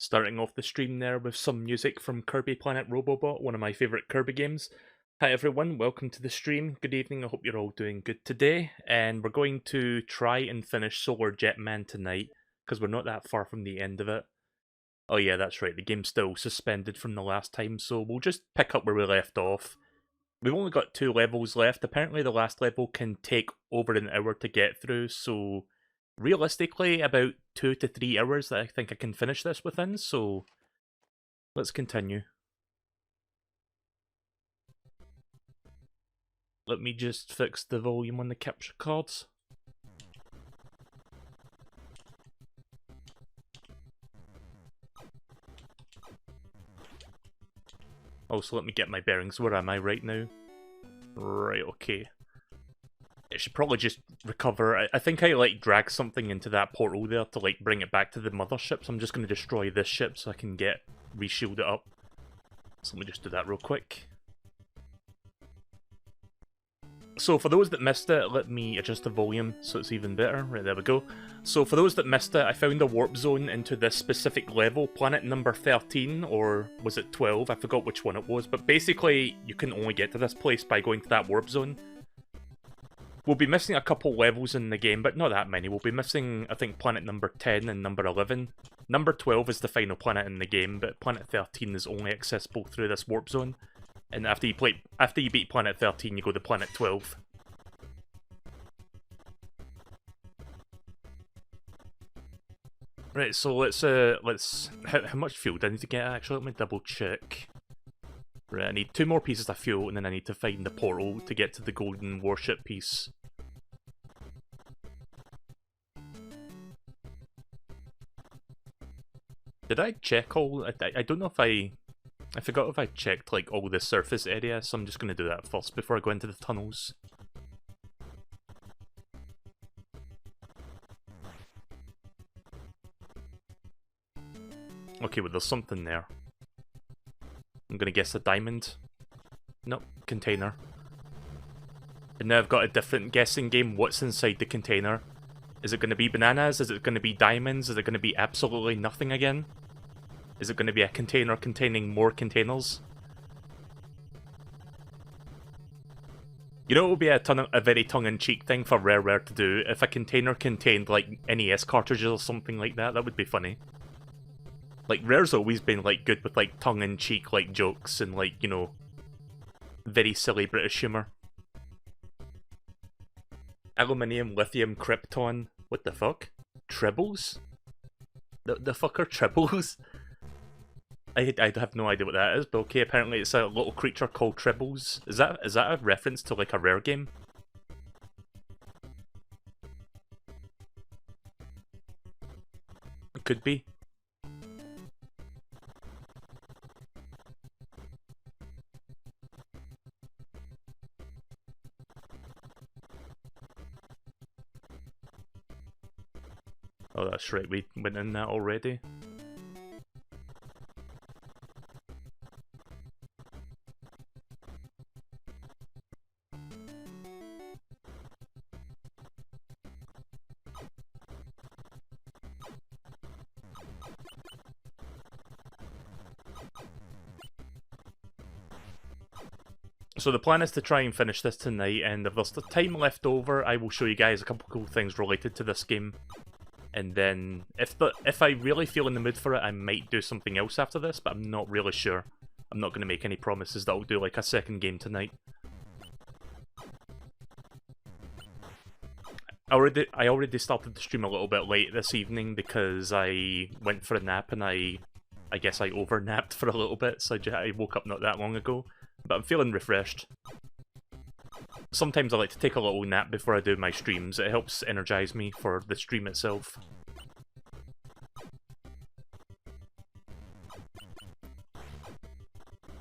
Starting off the stream there with some music from Kirby Planet Robobot, one of my favourite Kirby games. Hi everyone, welcome to the stream. Good evening, I hope you're all doing good today. And we're going to try and finish Solar Jetman tonight, because we're not that far from the end of it. Oh yeah, that's right, the game's still suspended from the last time, so we'll just pick up where we left off. We've only got 2 levels left. Apparently the last level can take over an hour to get through, so realistically about 2 to 3 hours that I think I can finish this within, so let's continue. Let me just fix the volume on the capture cards. Also, let me get my bearings. Where am I right now? Right, okay. It should probably just recover. I think I like drag something into that portal there to like bring it back to the mothership, so I'm just going to destroy this ship so I can get reshield it up. So let me just do that real quick. So for those that missed it, let me adjust the volume so it's even better. Right, there we go. So for those that missed it, I found a warp zone into this specific level, planet number 13, or was it 12? I forgot which one it was, but basically you can only get to this place by going to that warp zone. We'll be missing a couple levels in the game, but not that many. We'll be missing, I think, planet number 10 and number 11. Number 12 is the final planet in the game, but planet 13 is only accessible through this warp zone. And after you beat planet 13, you go to planet 12. Right, so let's how much fuel do I need to get actually? Let me double check. Right, I need 2 more pieces of fuel, and then I need to find the portal to get to the golden warship piece. Did I check all? I don't know if I forgot if I checked like all the surface area, so I'm just gonna do that first before I go into the tunnels. Okay, well there's something there. I'm gonna guess a diamond. Nope, container. And now I've got a different guessing game. What's inside the container? Is it gonna be bananas? Is it gonna be diamonds? Is it gonna be absolutely nothing again? Is it gonna be a container containing more containers? You know, it would be a very tongue-in-cheek thing for Rare to do if a container contained like NES cartridges or something like that. That would be funny. Like, Rare's always been, like, good with, like, tongue-in-cheek, like, jokes and, like, you know, very silly British humour. Aluminium, lithium, krypton. What the fuck? Tribbles? The fuck are tribbles? I have no idea what that is, but okay, apparently it's a little creature called tribbles. Is that a reference to, like, a Rare game? It could be. Oh, that's right, we went in that already. So the plan is to try and finish this tonight, and if there's the time left over, I will show you guys a couple cool things related to this game. And then, if I really feel in the mood for it, I might do something else after this, but I'm not really sure. I'm not going to make any promises that I'll do like a second game tonight. I already started the stream a little bit late this evening because I went for a nap and I guess I overnapped for a little bit, so I woke up not that long ago. But I'm feeling refreshed. Sometimes I like to take a little nap before I do my streams. It helps energize me for the stream itself.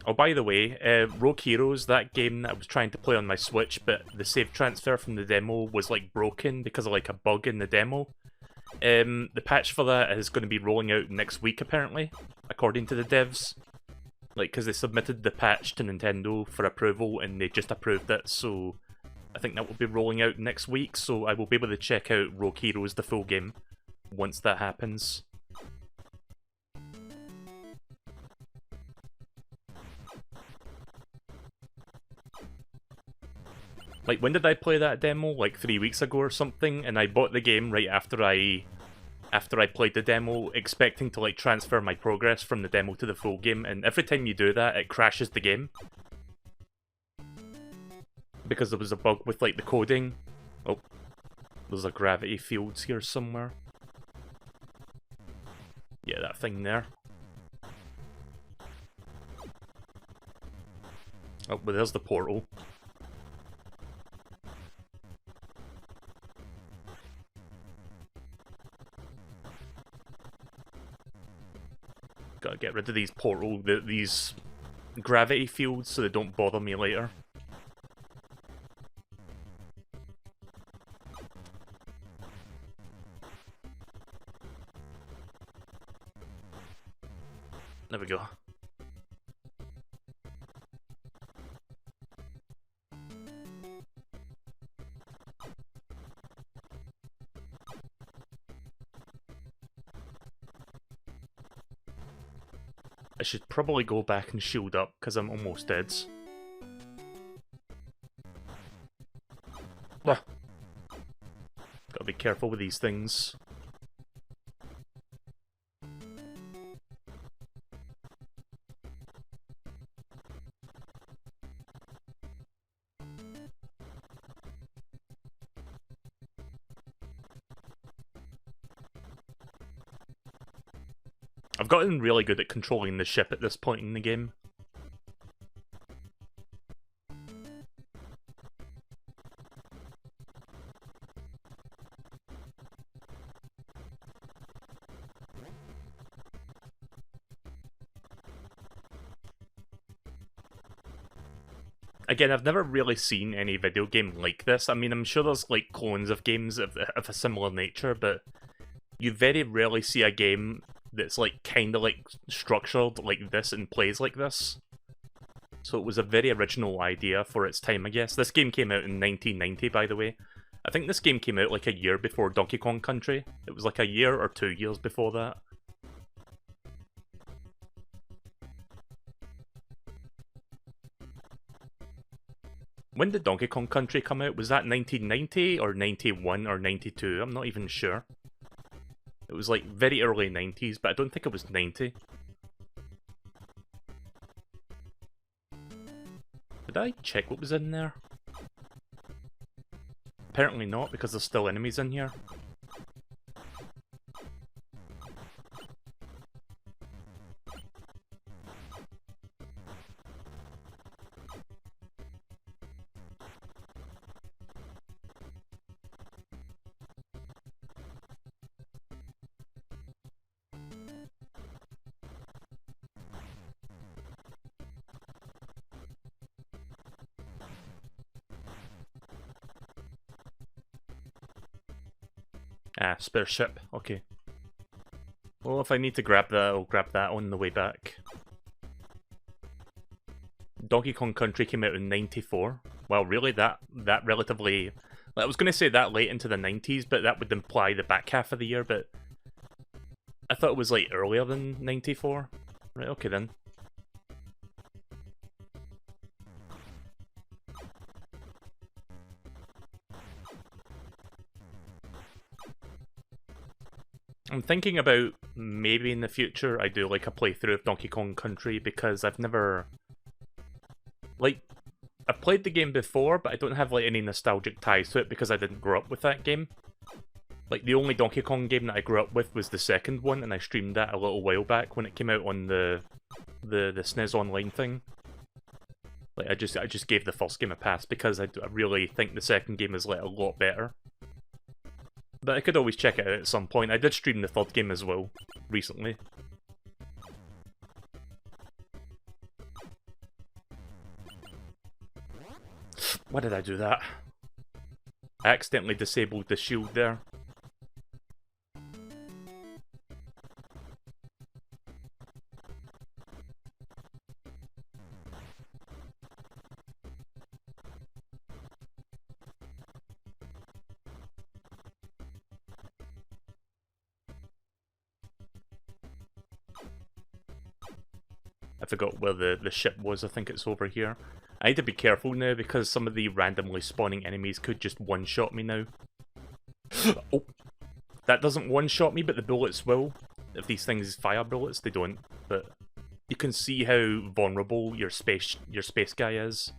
Oh, by the way, Rogue Heroes, that game that I was trying to play on my Switch, but the save transfer from the demo was like broken because of like a bug in the demo. The patch for that is going to be rolling out next week apparently, according to the devs. Like, because they submitted the patch to Nintendo for approval and they just approved it, so I think that will be rolling out next week, so I will be able to check out Rogue Heroes, the full game, once that happens. Like, when did I play that demo? Like 3 weeks ago or something, and I bought the game right after I played the demo, expecting to like transfer my progress from the demo to the full game, and every time you do that, it crashes the game. Because there was a bug with like the coding. Oh, there's a gravity field here somewhere. Yeah, that thing there. Oh, but there's the portal. Gotta get rid of these these gravity fields so they don't bother me later. There we go. I should probably go back and shield up, because I'm almost dead. Ah. Gotta be careful with these things. I've gotten really good at controlling the ship at this point in the game. Again, I've never really seen any video game like this. I mean, I'm sure there's like clones of games of a similar nature, but you very rarely see a game that's like kind of like structured like this and plays like this. So it was a very original idea for its time, I guess. This game came out in 1990, by the way. I think this game came out like a year before Donkey Kong Country. It was like a year or 2 years before that. When did Donkey Kong Country come out? Was that 1990 or 91 or 92? I'm not even sure. It was like very early 90s, but I don't think it was 90. Did I check what was in there? Apparently not, because there's still enemies in here. Ah, spare ship. Okay. Well, if I need to grab that, I'll grab that on the way back. Donkey Kong Country came out in 94. Well, really, that relatively... I was going to say that late into the 90s, but that would imply the back half of the year, but... I thought it was, like, earlier than 94. Right, okay then. I'm thinking about maybe in the future I do like a playthrough of Donkey Kong Country, because I've never... Like, I've played the game before, but I don't have like any nostalgic ties to it because I didn't grow up with that game. Like, the only Donkey Kong game that I grew up with was the second one, and I streamed that a little while back when it came out on the SNES Online thing. Like, I just gave the first game a pass because I really think the second game is like a lot better. But I could always check it out at some point. I did stream the third game as well, recently. Why did I do that? I accidentally disabled the shield there. I forgot where the ship was. I think it's over here. I need to be careful now because some of the randomly spawning enemies could just one-shot me now. Oh, that doesn't one-shot me, but the bullets will. If these things fire bullets, they don't. But you can see how vulnerable your space guy is.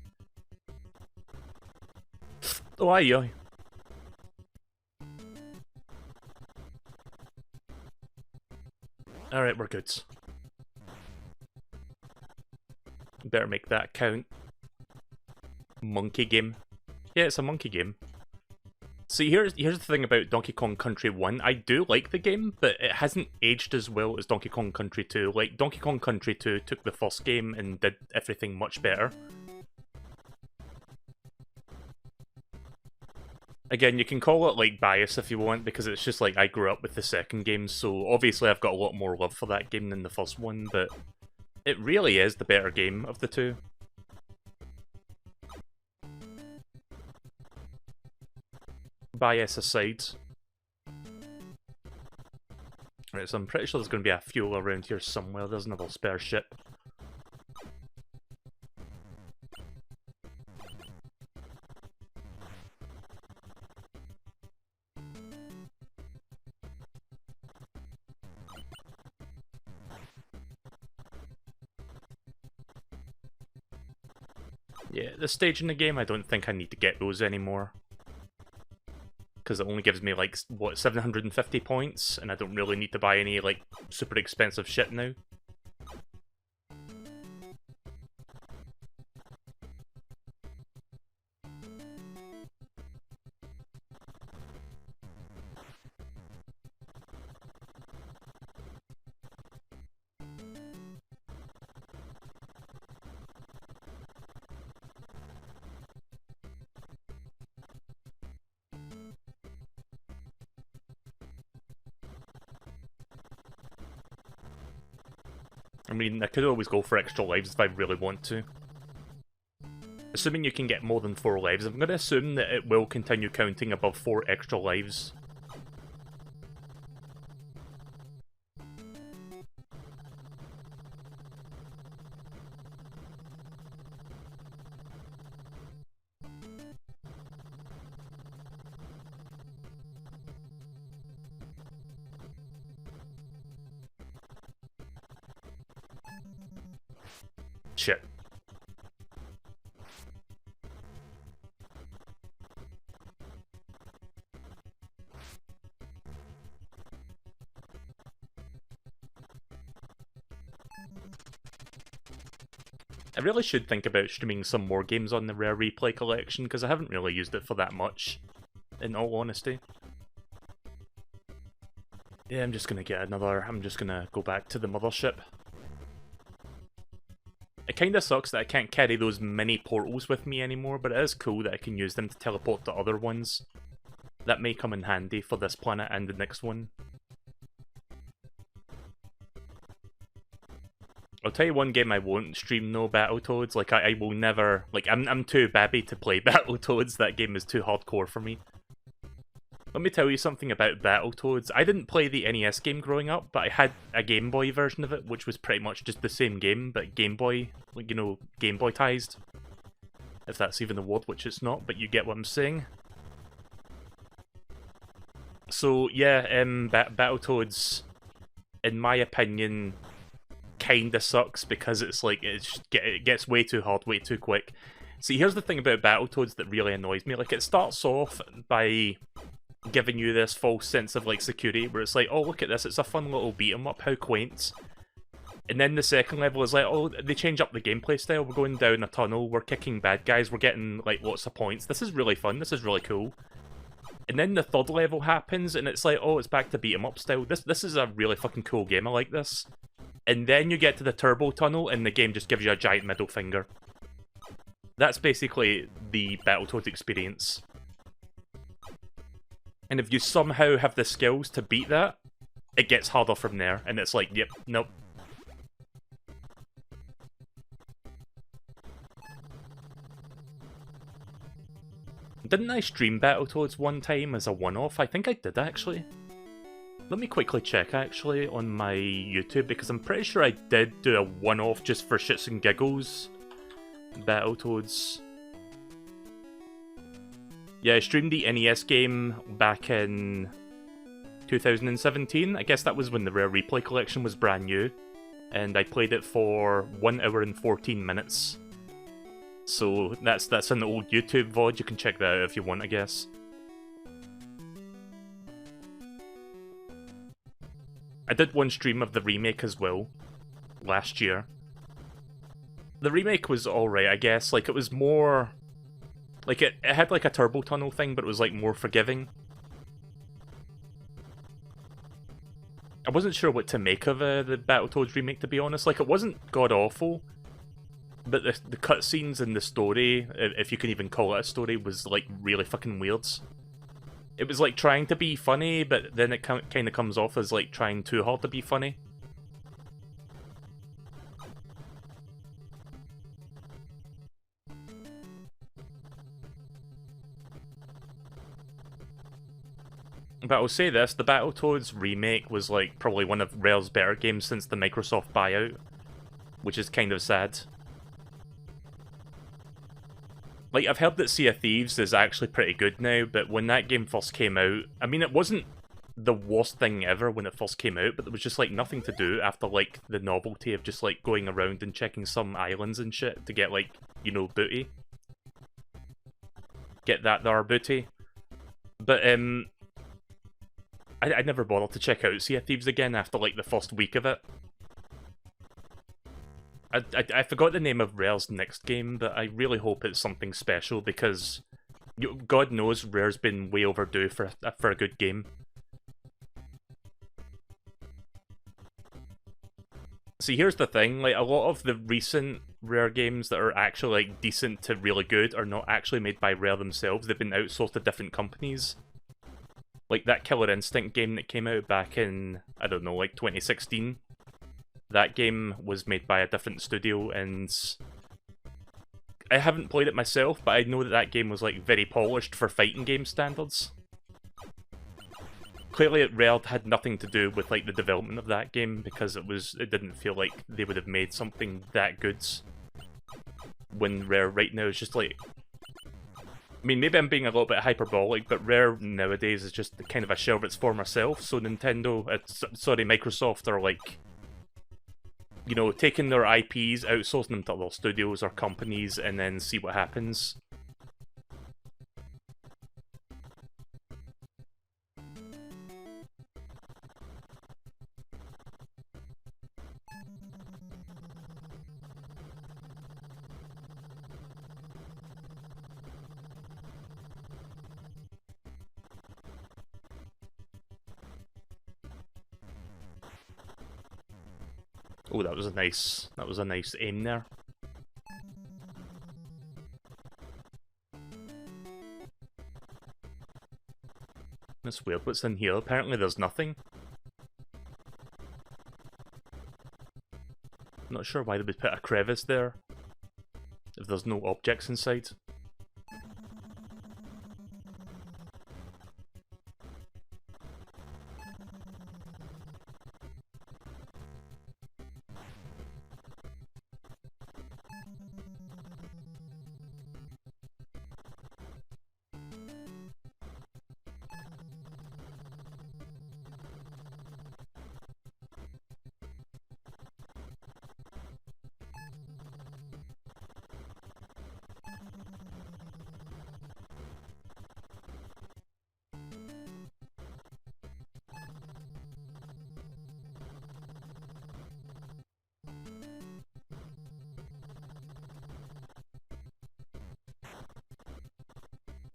Oh, aye, aye. Alright, we're good. Better make that count. Monkey game. Yeah, it's a monkey game. See, here's the thing about Donkey Kong Country 1. I do like the game, but it hasn't aged as well as Donkey Kong Country 2. Like, Donkey Kong Country 2 took the first game and did everything much better. Again, you can call it, like, bias if you want, because it's just like I grew up with the second game, so obviously I've got a lot more love for that game than the first one, but it really is the better game of the two. Bias aside. Right, so I'm pretty sure there's going to be a fuel around here somewhere. There's another spare ship. Yeah, this stage in the game, I don't think I need to get those anymore. Because it only gives me, like, what, 750 points, and I don't really need to buy any, like, super expensive shit now. I mean, I could always go for extra lives if I really want to. Assuming you can get more than 4 lives, I'm going to assume that it will continue counting above 4 extra lives. Shit. I really should think about streaming some more games on the Rare Replay collection, because I haven't really used it for that much, in all honesty. Yeah, I'm just gonna go back to the mothership. It kinda sucks that I can't carry those mini portals with me anymore, but it is cool that I can use them to teleport to other ones. That may come in handy for this planet and the next one. I'll tell you one game I won't stream, no Battletoads. Like, I will never... Like, I'm too babby to play Battletoads. That game is too hardcore for me. Let me tell you something about Battletoads. I didn't play the NES game growing up, but I had a Game Boy version of it, which was pretty much just the same game, but Game Boy, like, you know, Game Boy-tized. If that's even a word, which it's not, but you get what I'm saying. So, yeah, Battletoads, in my opinion, kinda sucks, because it's like, it gets way too hard, way too quick. See, here's the thing about Battletoads that really annoys me. Like, it starts off by giving you this false sense of, like, security, where it's like, oh, look at this, it's a fun little beat-em-up, how quaint. And then the second level is like, oh, they change up the gameplay style, we're going down a tunnel, we're kicking bad guys, we're getting, like, lots of points, this is really fun, this is really cool. And then the third level happens, and it's like, oh, it's back to beat-em-up style, this is a really fucking cool game, I like this. And then you get to the turbo tunnel, and the game just gives you a giant middle finger. That's basically the Battletoads experience. And if you somehow have the skills to beat that, it gets harder from there, and it's like, yep, nope. Didn't I stream Battletoads one time as a one-off? I think I did, actually. Let me quickly check actually on my YouTube, because I'm pretty sure I did do a one-off just for shits and giggles. Battletoads. Yeah, I streamed the NES game back in 2017. I guess that was when the Rare Replay collection was brand new. And I played it for 1 hour and 14 minutes. So that's an old YouTube VOD, you can check that out if you want, I guess. I did one stream of the remake as well, last year. The remake was alright, I guess. Like, it was more... Like, it had like a turbo tunnel thing, but it was like more forgiving. I wasn't sure what to make of the Battletoads remake, to be honest. Like, it wasn't god-awful, but the cutscenes and the story, if you can even call it a story, was like really fucking weird. It was like trying to be funny, but then it kind of comes off as like trying too hard to be funny. But I'll say this, the Battletoads remake was like probably one of Rare's better games since the Microsoft buyout, which is kind of sad. Like, I've heard that Sea of Thieves is actually pretty good now, but when that game first came out, I mean, it wasn't the worst thing ever when it first came out, but there was just like nothing to do after like the novelty of just like going around and checking some islands and shit to get like, you know, booty. Get that there booty. But I never bothered to check out Sea of Thieves again after like the first week of it. I forgot the name of Rare's next game, but I really hope it's something special, because God knows Rare's been way overdue for a good game. See, here's the thing, like, a lot of the recent Rare games that are actually like decent to really good are not actually made by Rare themselves. They've been outsourced to different companies. Like that Killer Instinct game that came out back in, I don't know, like 2016. That game was made by a different studio, and I haven't played it myself, but I know that that game was like very polished for fighting game standards. Clearly, Rare had nothing to do with like the development of that game, because it didn't feel like they would have made something that good. When Rare right now is just like, I mean, maybe I'm being a little bit hyperbolic, but Rare nowadays is just kind of a shell of its former self. So Microsoft are like, you know, taking their IPs, outsourcing them to other studios or companies, and then see what happens. Oh, that was a nice aim there. That's weird. What's in here? Apparently there's nothing. I'm not sure why they would put a crevice there if there's no objects inside.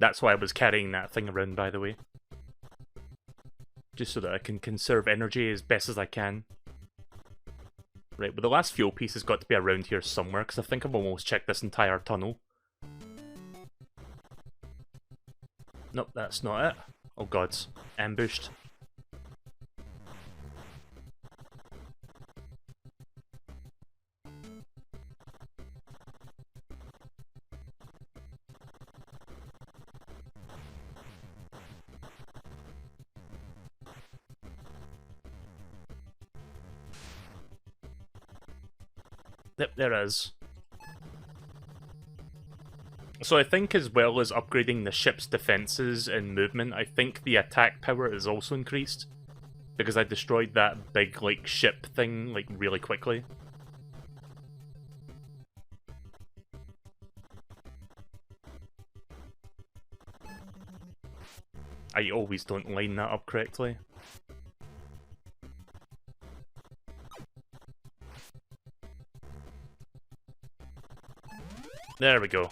That's why I was carrying that thing around, by the way. Just so that I can conserve energy as best as I can. Right, but the last fuel piece has got to be around here somewhere, because I think I've almost checked this entire tunnel. Nope, that's not it. Oh god, ambushed. Yep, there is. So I think as well as upgrading the ship's defenses and movement, I think the attack power is also increased. Because I destroyed that big, like, ship thing, like, really quickly. I always don't line that up correctly. There we go.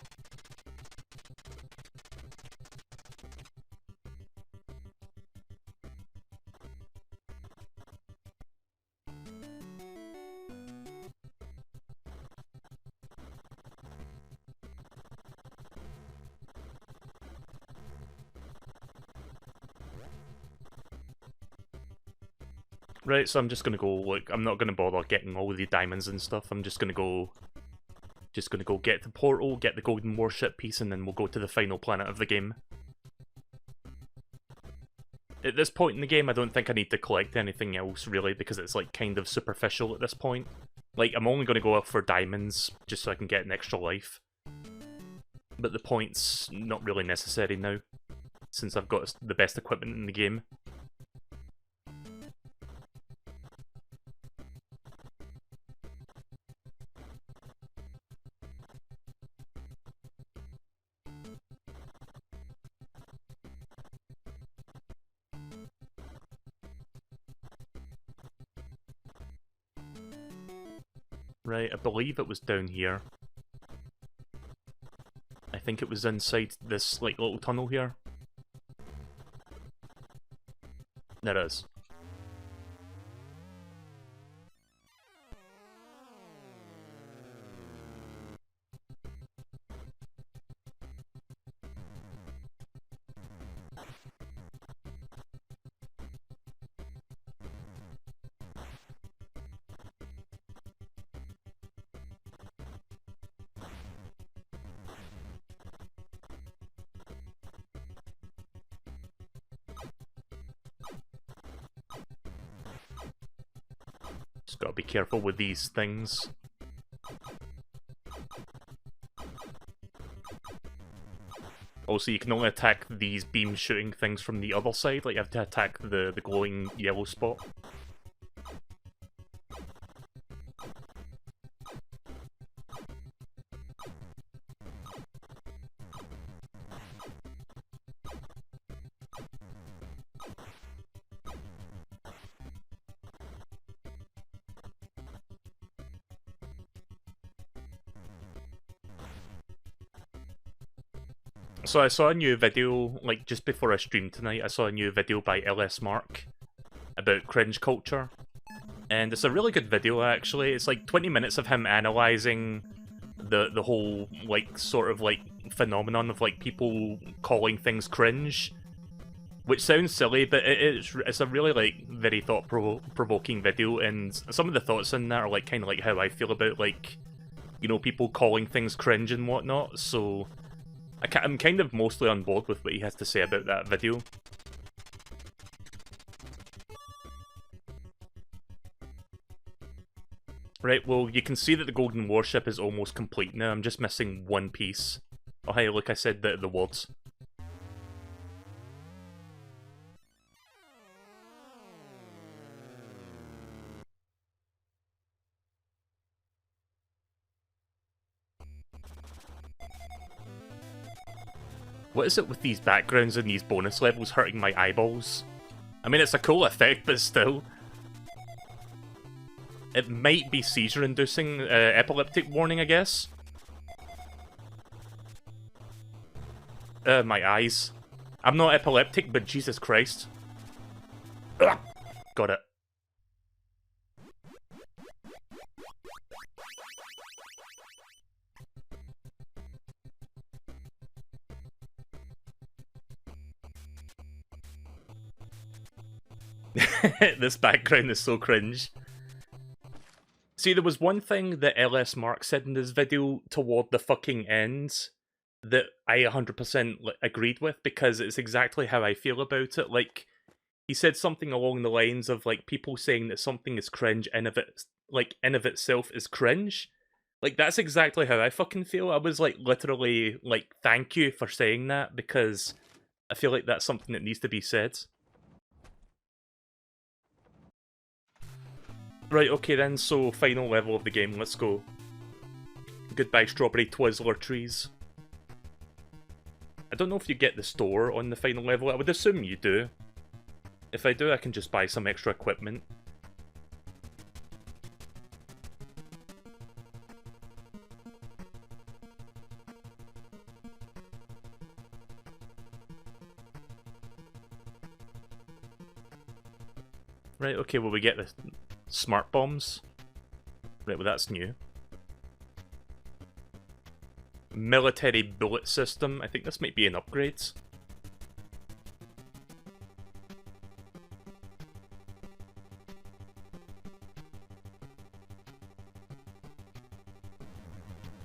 Right, so I'm just gonna go, like, I'm not gonna bother getting all of the diamonds and stuff, I'm just gonna go get the portal, get the golden warship piece, and then we'll go to the final planet of the game. At this point in the game, I don't think I need to collect anything else, really, because it's, like, kind of superficial at this point. Like, I'm only gonna go out for diamonds, just so I can get an extra life. But the point's not really necessary now, since I've got the best equipment in the game. Right, I believe it was down here. I think it was inside this, like, little tunnel here. There is. Just gotta be careful with these things. Also, you can only attack these beam shooting things from the other side, like you have to attack the glowing yellow spot. So I saw a new video, like just before I streamed tonight, I saw a new video by LS Mark about cringe culture. And it's a really good video, actually. It's like 20 minutes of him analysing the whole, like, sort of, like, phenomenon of, like, people calling things cringe. Which sounds silly, but it's a really, like, very thought-provoking video, and some of the thoughts in there are, like, kind of like how I feel about, like, you know, people calling things cringe and whatnot, so I'm kind of mostly on board with what he has to say about that video. Right, well, you can see that the golden warship is almost complete now. I'm just missing one piece. Oh, hey, look, I said the words. What is it with these backgrounds and these bonus levels hurting my eyeballs? I mean, it's a cool effect, but still. It might be seizure-inducing, epileptic warning, I guess. My eyes. I'm not epileptic, but Jesus Christ. Ugh! Got it. This background is so cringe. See, there was one thing that LS Mark said in this video toward the fucking end that I 100% agreed with, because it's exactly how I feel about it. Like, he said something along the lines of, like, people saying that something is cringe in of itself is cringe. Like, that's exactly how I fucking feel. I was, like, literally, like, thank you for saying that, because I feel like that's something that needs to be said. Right, okay then, so final level of the game, let's go. Goodbye strawberry Twizzler trees. I don't know if you get the store on the final level, I would assume you do. If I do, I can just buy some extra equipment. Right, okay, well we get the smart bombs. Right, well that's new. Military bullet system, I think this might be an upgrade.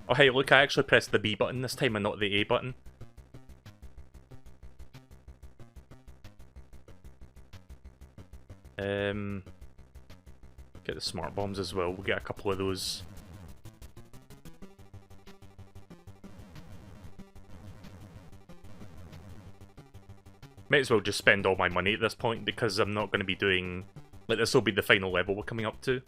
Oh hey, look, I actually pressed the B button this time and not the A button. Get the smart bombs as well, we'll get a couple of those. Might as well just spend all my money at this point, because I'm not going to be doing... Like, this will be the final level we're coming up to.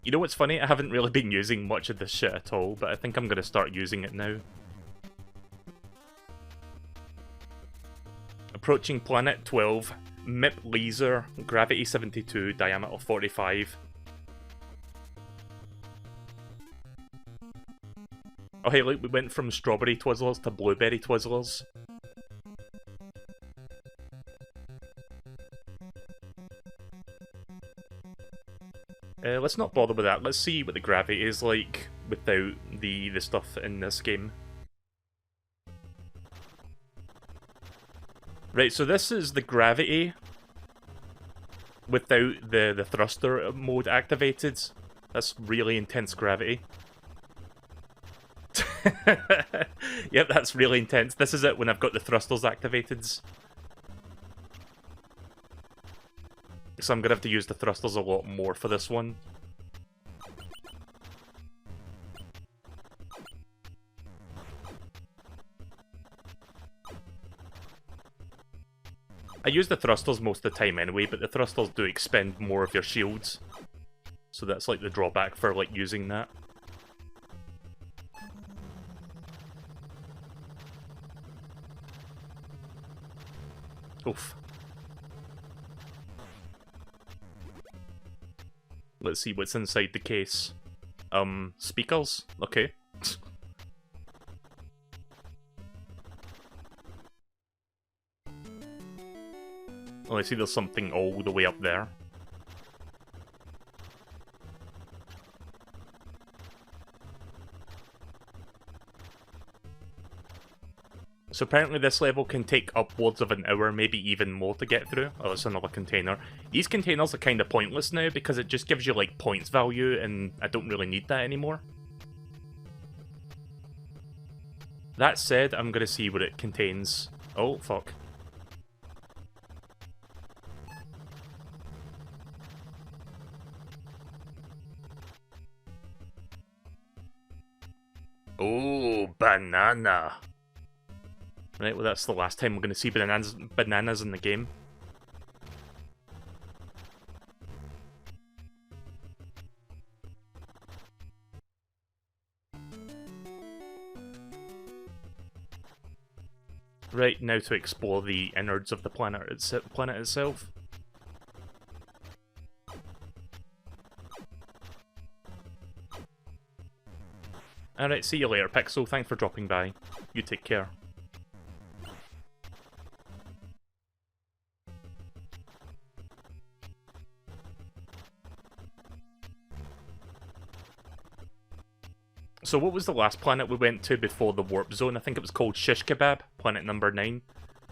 You know what's funny? I haven't really been using much of this shit at all, but I think I'm going to start using it now. Approaching planet 12, MIP laser, gravity 72, diameter 45. Oh hey, look, we went from strawberry Twizzlers to blueberry Twizzlers. Let's not bother with that. Let's see what the gravity is like without the stuff in this game. Right, so this is the gravity without the thruster mode activated. That's really intense gravity. Yep, that's really intense. This is it when I've got the thrusters activated. So I'm gonna have to use the thrusters a lot more for this one. I use the thrusters most of the time anyway, but the thrusters do expend more of your shields. So that's like the drawback for like using that. Oof. Let's see what's inside the case. Speakers? Okay. Oh, I see there's something all the way up there. So apparently this level can take upwards of an hour, maybe even more to get through. Oh, it's another container. These containers are kind of pointless now because it just gives you like points value and I don't really need that anymore. That said, I'm gonna see what it contains. Oh, fuck. Oh, banana. Right, well that's the last time we're going to see bananas in the game. Right, now to explore the innards of the planet itself. Alright, see you later, Pixel. Thanks for dropping by. You take care. So what was the last planet we went to before the warp zone? I think it was called Shish Kebab, planet number 9.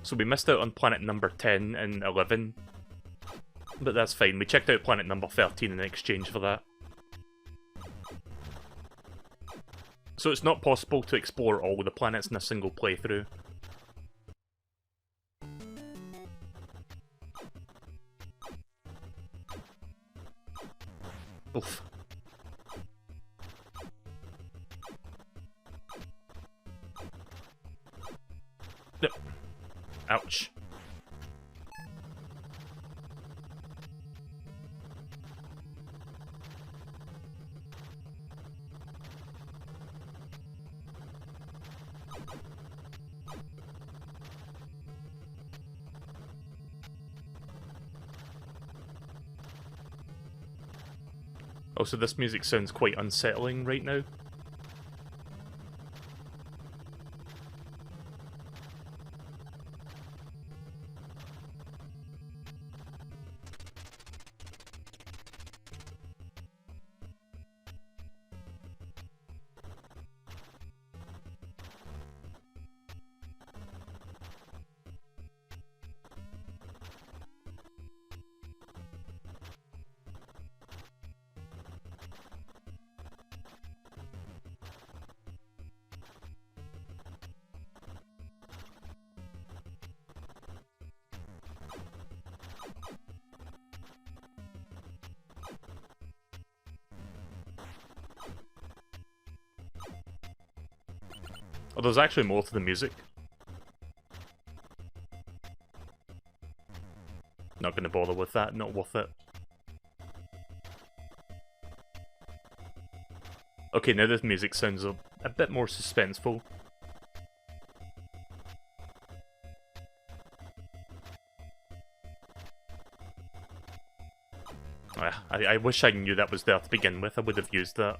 So we missed out on planet number 10 and 11. But that's fine, we checked out planet number 13 in exchange for that. So it's not possible to explore all the planets in a single playthrough. Oof. No. Ouch. Also, this music sounds quite unsettling right now. Oh, there's actually more to the music. Not gonna bother with that, not worth it. Okay, now this music sounds a bit more suspenseful. I wish I knew that was there to begin with, I would have used that.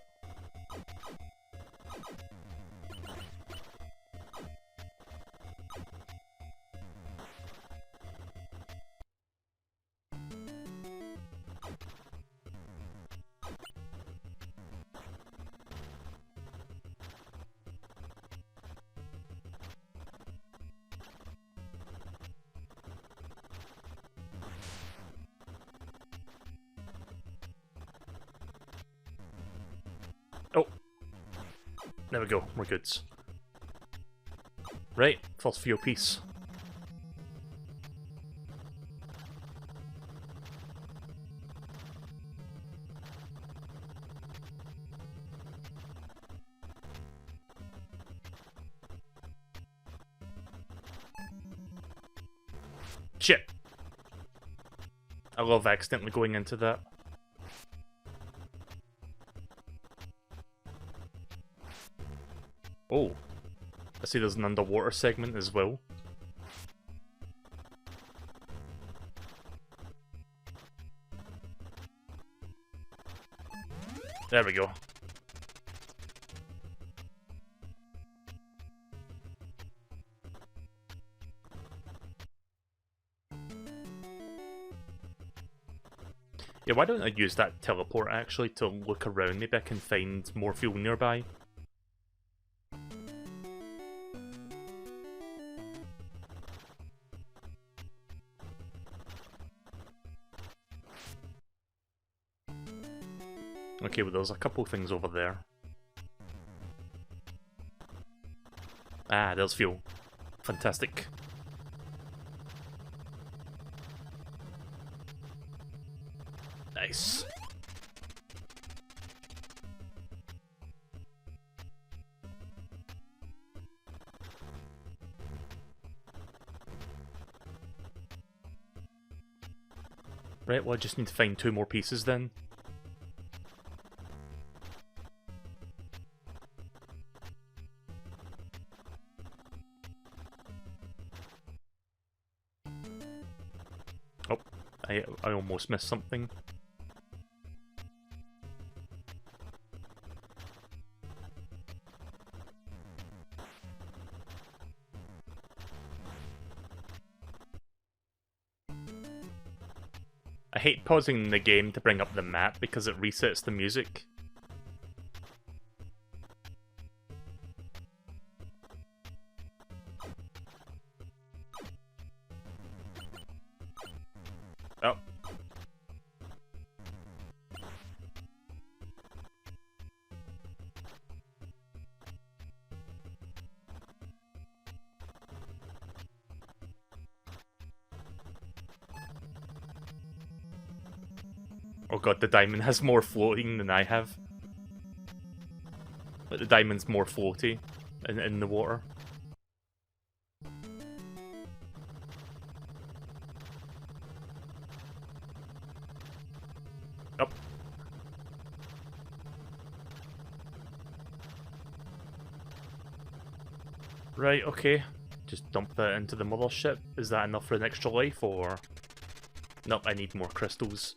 Oh, there we go, we're good. Right, first for your piece. Shit! I love accidentally going into that. Oh, I see there's an underwater segment as well. There we go. Yeah, why don't I use that teleport actually to look around? Maybe I can find more fuel nearby. Okay, well there's a couple things over there. Ah, there's fuel. Fantastic. Nice. Right, well I just need to find 2 more pieces then. Oh, I almost missed something. I hate pausing the game to bring up the map because it resets the music. Oh. Oh god, the diamond has more floating than I have. But the diamond's more floaty in the water. Up. Right, okay. Just dump that into the mothership. Is that enough for an extra life, or... Nope, I need more crystals.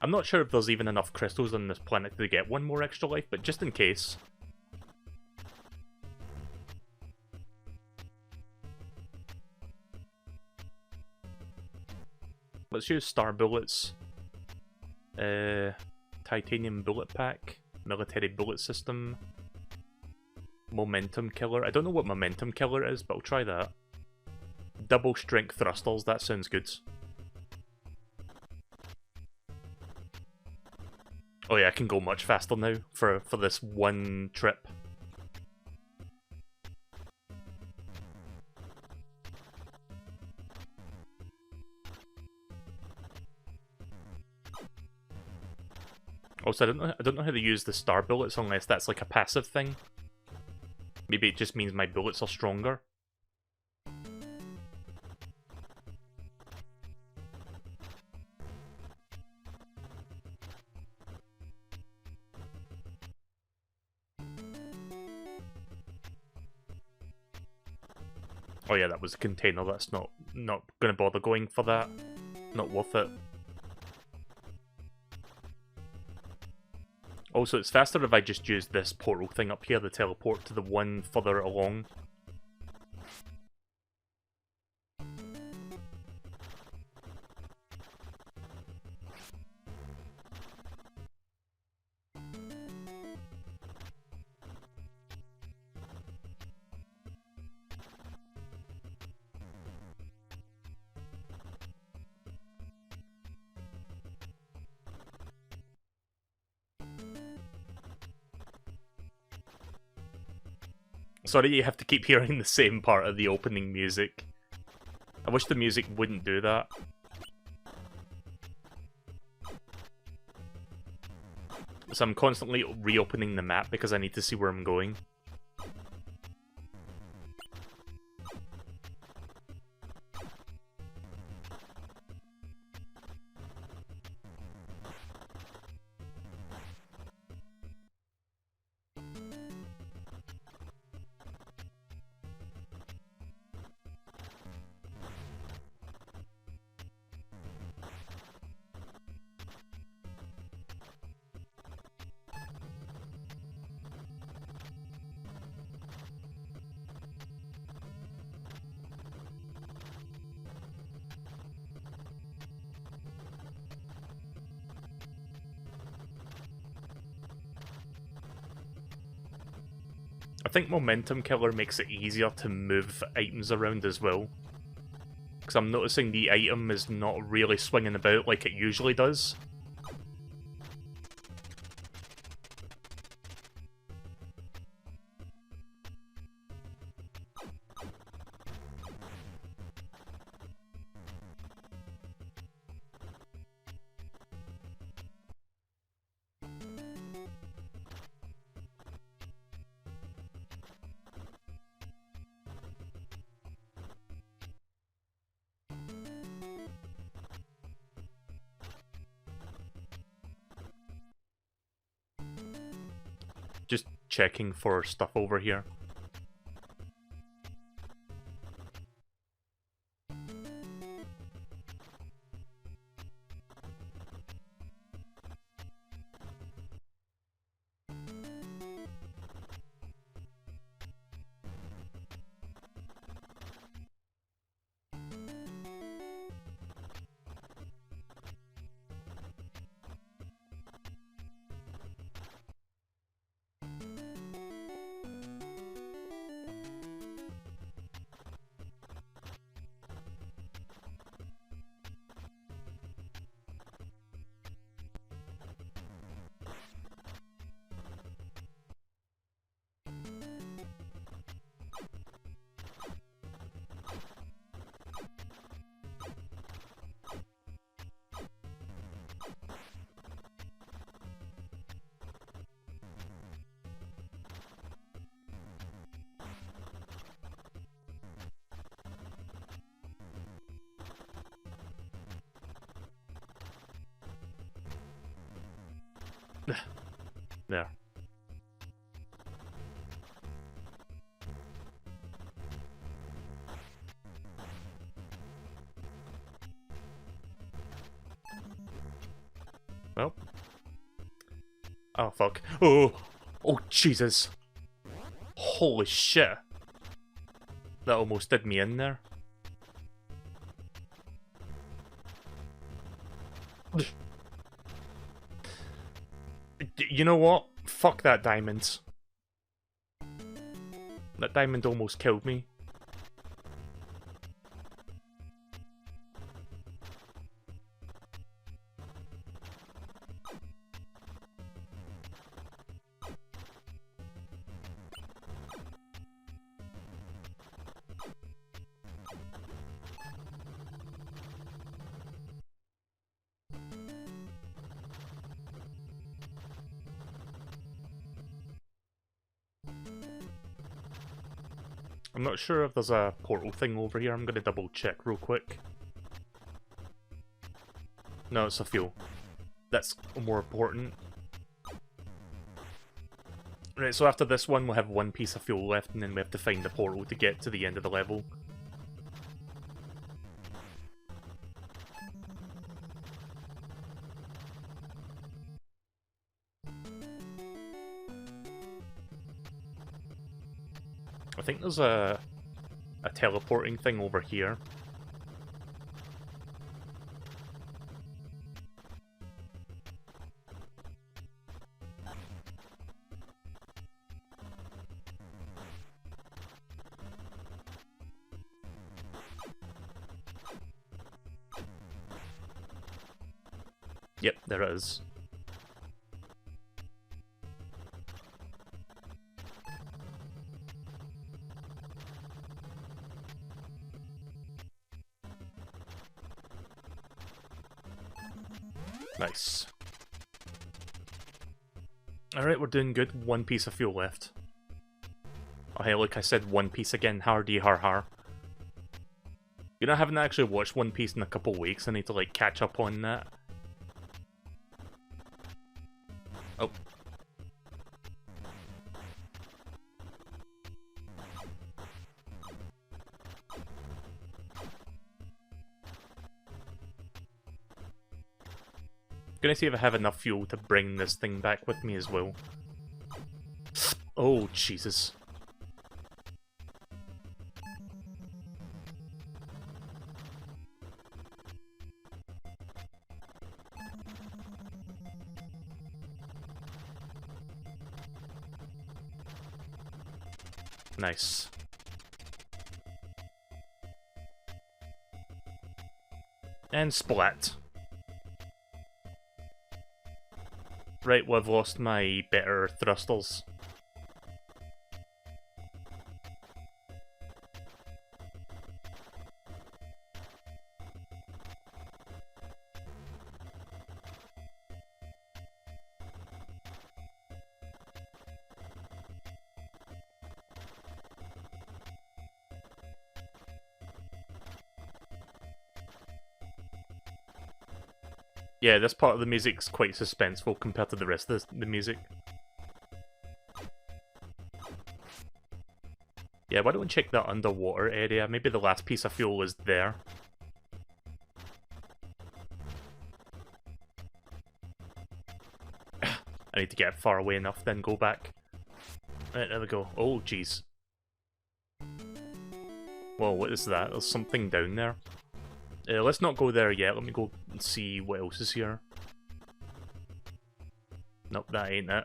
I'm not sure if there's even enough crystals on this planet to get one more extra life, but just in case. Let's use star bullets. Titanium bullet pack. Military bullet system. Momentum killer. I don't know what momentum killer is, but I'll try that. Double strength thrusters, that sounds good. Oh yeah, I can go much faster now for this one trip. Also, I don't know how to use the star bullets unless that's like a passive thing. Maybe it just means my bullets are stronger. Oh yeah, that was a container. That's not gonna bother going for that. Not worth it. Also, it's faster if I just use this portal thing up here, the teleport to the one further along. Sorry, you have to keep hearing the same part of the opening music. I wish the music wouldn't do that. So I'm constantly reopening the map because I need to see where I'm going. I think Momentum Killer makes it easier to move items around as well. Because I'm noticing the item is not really swinging about like it usually does. Just checking for stuff over here. There. Well. Oh, fuck. Oh! Oh, Jesus! Holy shit! That almost did me in there. You know what? Fuck that diamond. That diamond almost killed me. I'm not sure if there's a portal thing over here. I'm gonna double check real quick. No, it's a fuel. That's more important. Right, so after this one, we'll have one piece of fuel left, and then we have to find the portal to get to the end of the level. I think there's a teleporting thing over here. Yep, there it is. Nice. Alright, we're doing good. One piece of fuel left. Oh hey, look, I said One Piece again. Hardy har har. You know, I haven't actually watched One Piece in a couple weeks. I need to, like, catch up on that. Oh. Gonna see if I have enough fuel to bring this thing back with me as well. Oh, Jesus. Nice. And splat. Right, well, I've lost my better thrusters. Yeah, this part of the music's quite suspenseful compared to the rest of the music. Yeah, why don't we check that underwater area? Maybe the last piece of fuel is there. I need to get far away enough, then go back. Right, there we go. Oh, jeez. Whoa, what is that? There's something down there. Let's not go there yet. Let me go and see what else is here. Nope, that ain't it.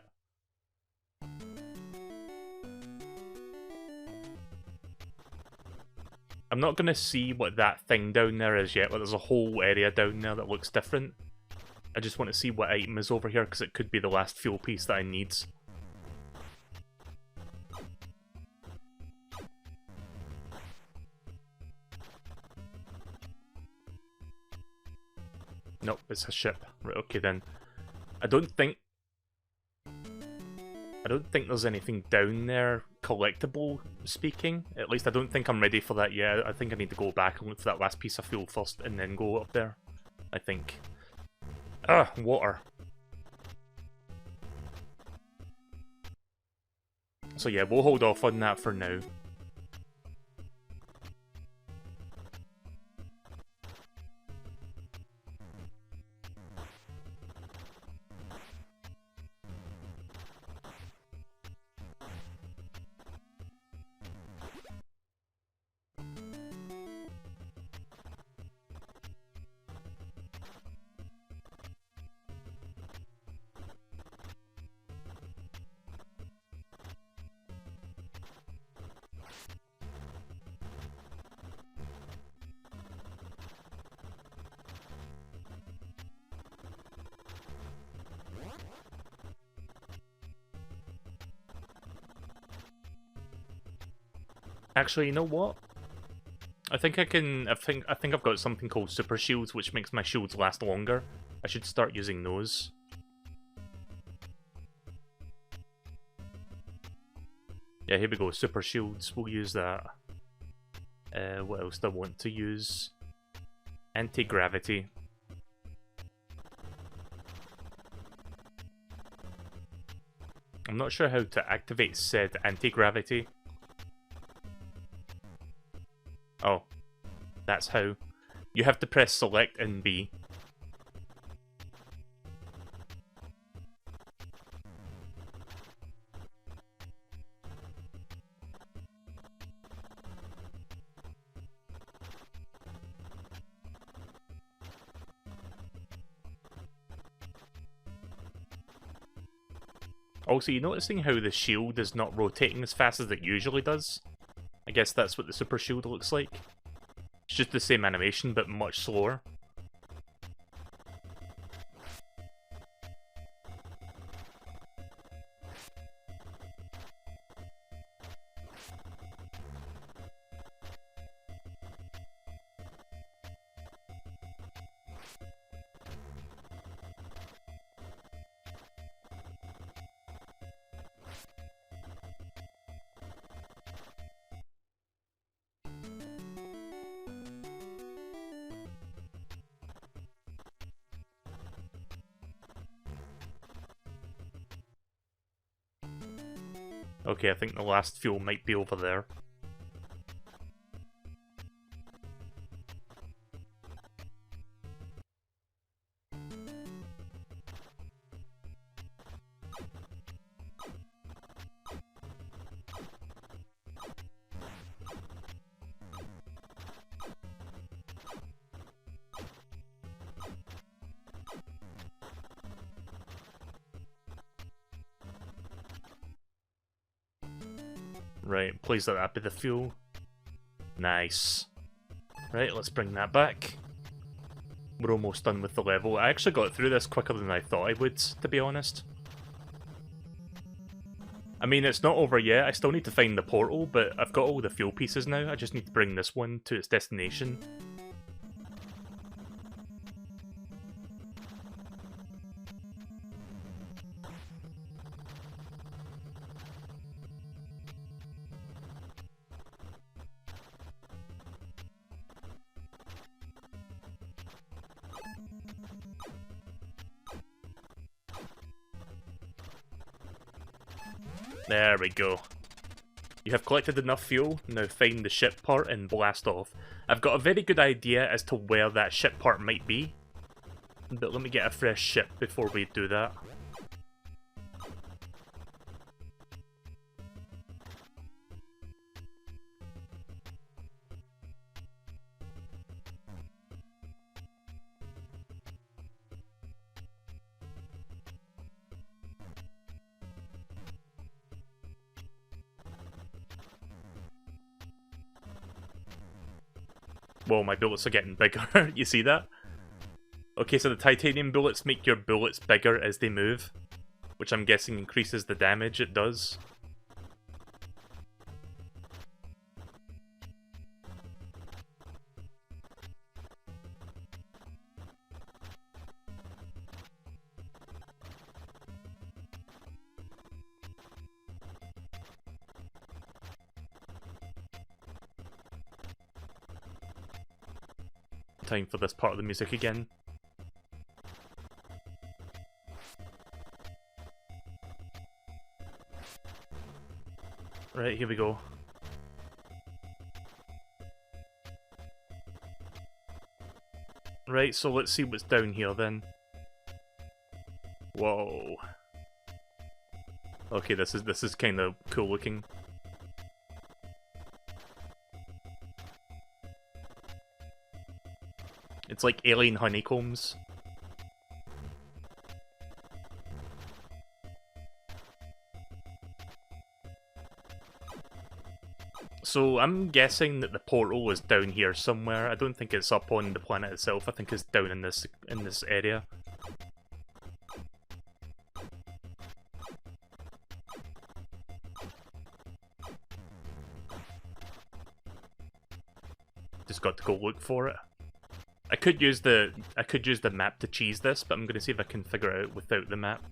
I'm not going to see what that thing down there is yet, but there's a whole area down there that looks different. I just want to see what item is over here, because it could be the last fuel piece that I need. Nope, it's a ship. Right, okay then. I don't think there's anything down there collectible speaking. At least I don't think I'm ready for that yet. I think I need to go back and look for that last piece of fuel first and then go up there. I think. Ah, water. So yeah, we'll hold off on that for now. Actually, you know what? I think I can. I think I've got something called super shields, which makes my shields last longer. I should start using those. Yeah, here we go. Super shields. We'll use that. What else do I want to use? Anti-gravity. I'm not sure how to activate said anti-gravity. Oh, that's how. You have to press select and B. Also, you noticing how the shield is not rotating as fast as it usually does? I guess that's what the super shield looks like. It's just the same animation, but much slower. Okay, I think the last fuel might be over there. Right, please let that be the fuel. Nice. Right, let's bring that back. We're almost done with the level. I actually got through this quicker than I thought I would, to be honest. I mean, it's not over yet. I still need to find the portal, but I've got all the fuel pieces now. I just need to bring this one to its destination. There we go. You have collected enough fuel, now find the ship part and blast off. I've got a very good idea as to where that ship part might be, but let me get a fresh ship before we do that. Whoa, my bullets are getting bigger. You see that? Okay, so the titanium bullets make your bullets bigger as they move, which I'm guessing increases the damage it does. Time for this part of the music again. Right, here we go. Right, so let's see what's down here then. Whoa. Okay, this is kind of cool looking. It's like alien honeycombs. So I'm guessing that the portal is down here somewhere. I don't think it's up on the planet itself. I think it's down in this area. Just got to go look for it. I could use the map to cheese this, but I'm gonna see if I can figure it out without the map.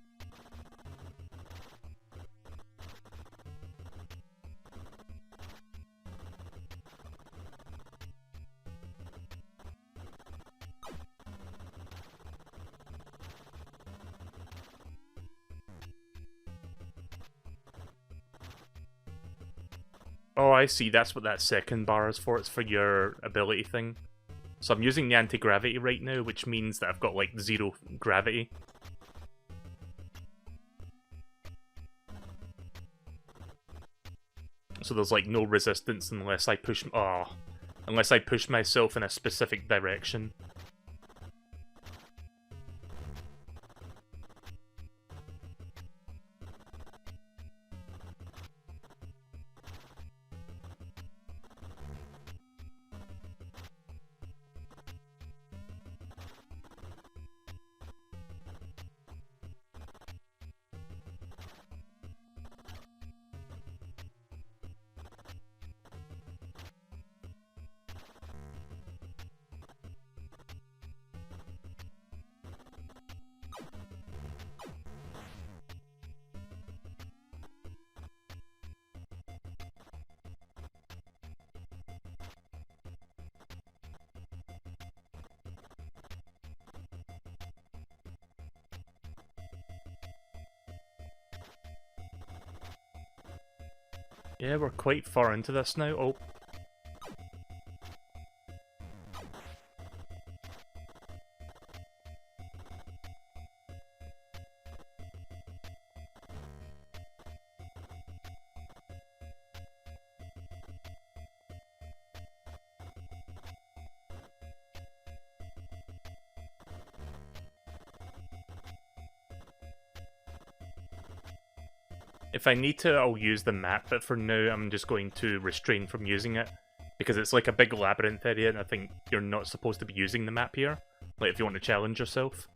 Oh, I see. That's what that second bar is for. It's for your ability thing. So I'm using the anti-gravity right now, which means that I've got, like, 0 gravity. So there's, like, no resistance unless I push... unless I push myself in a specific direction. Yeah, we're quite far into this now. Oh. If I need to, I'll use the map, but for now I'm just going to restrain from using it. Because it's like a big labyrinth area, and I think you're not supposed to be using the map here. Like, if you want to challenge yourself.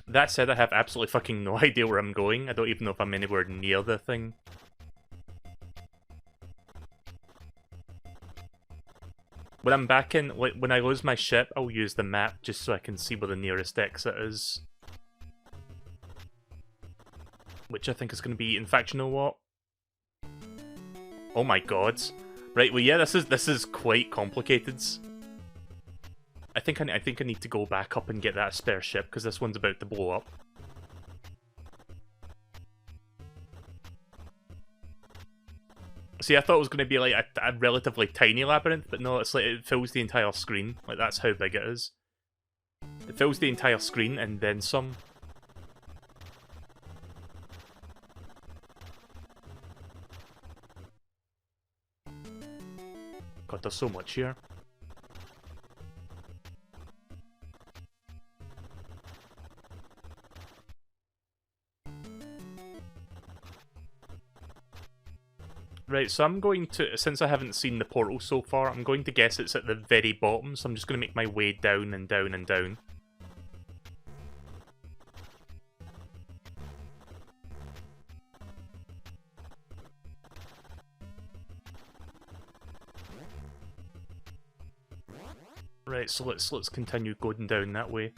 That said, I have absolutely fucking no idea where I'm going. I don't even know if I'm anywhere near the thing. When I'm back in, like, when I lose my ship, I'll use the map just so I can see where the nearest exit is. Which I think is going to be, in fact, you know what? Oh my god. Right, well yeah, this is quite complicated. I think I need to go back up and get that spare ship, because this one's about to blow up. See, I thought it was going to be like a relatively tiny labyrinth, but no, it's like it fills the entire screen. Like, that's how big it is. It fills the entire screen and then some. God, there's so much here. Right, so I'm going to, since I haven't seen the portal so far, I'm going to guess it's at the very bottom, so I'm just going to make my way down and down and down. Right, so let's continue going down that way.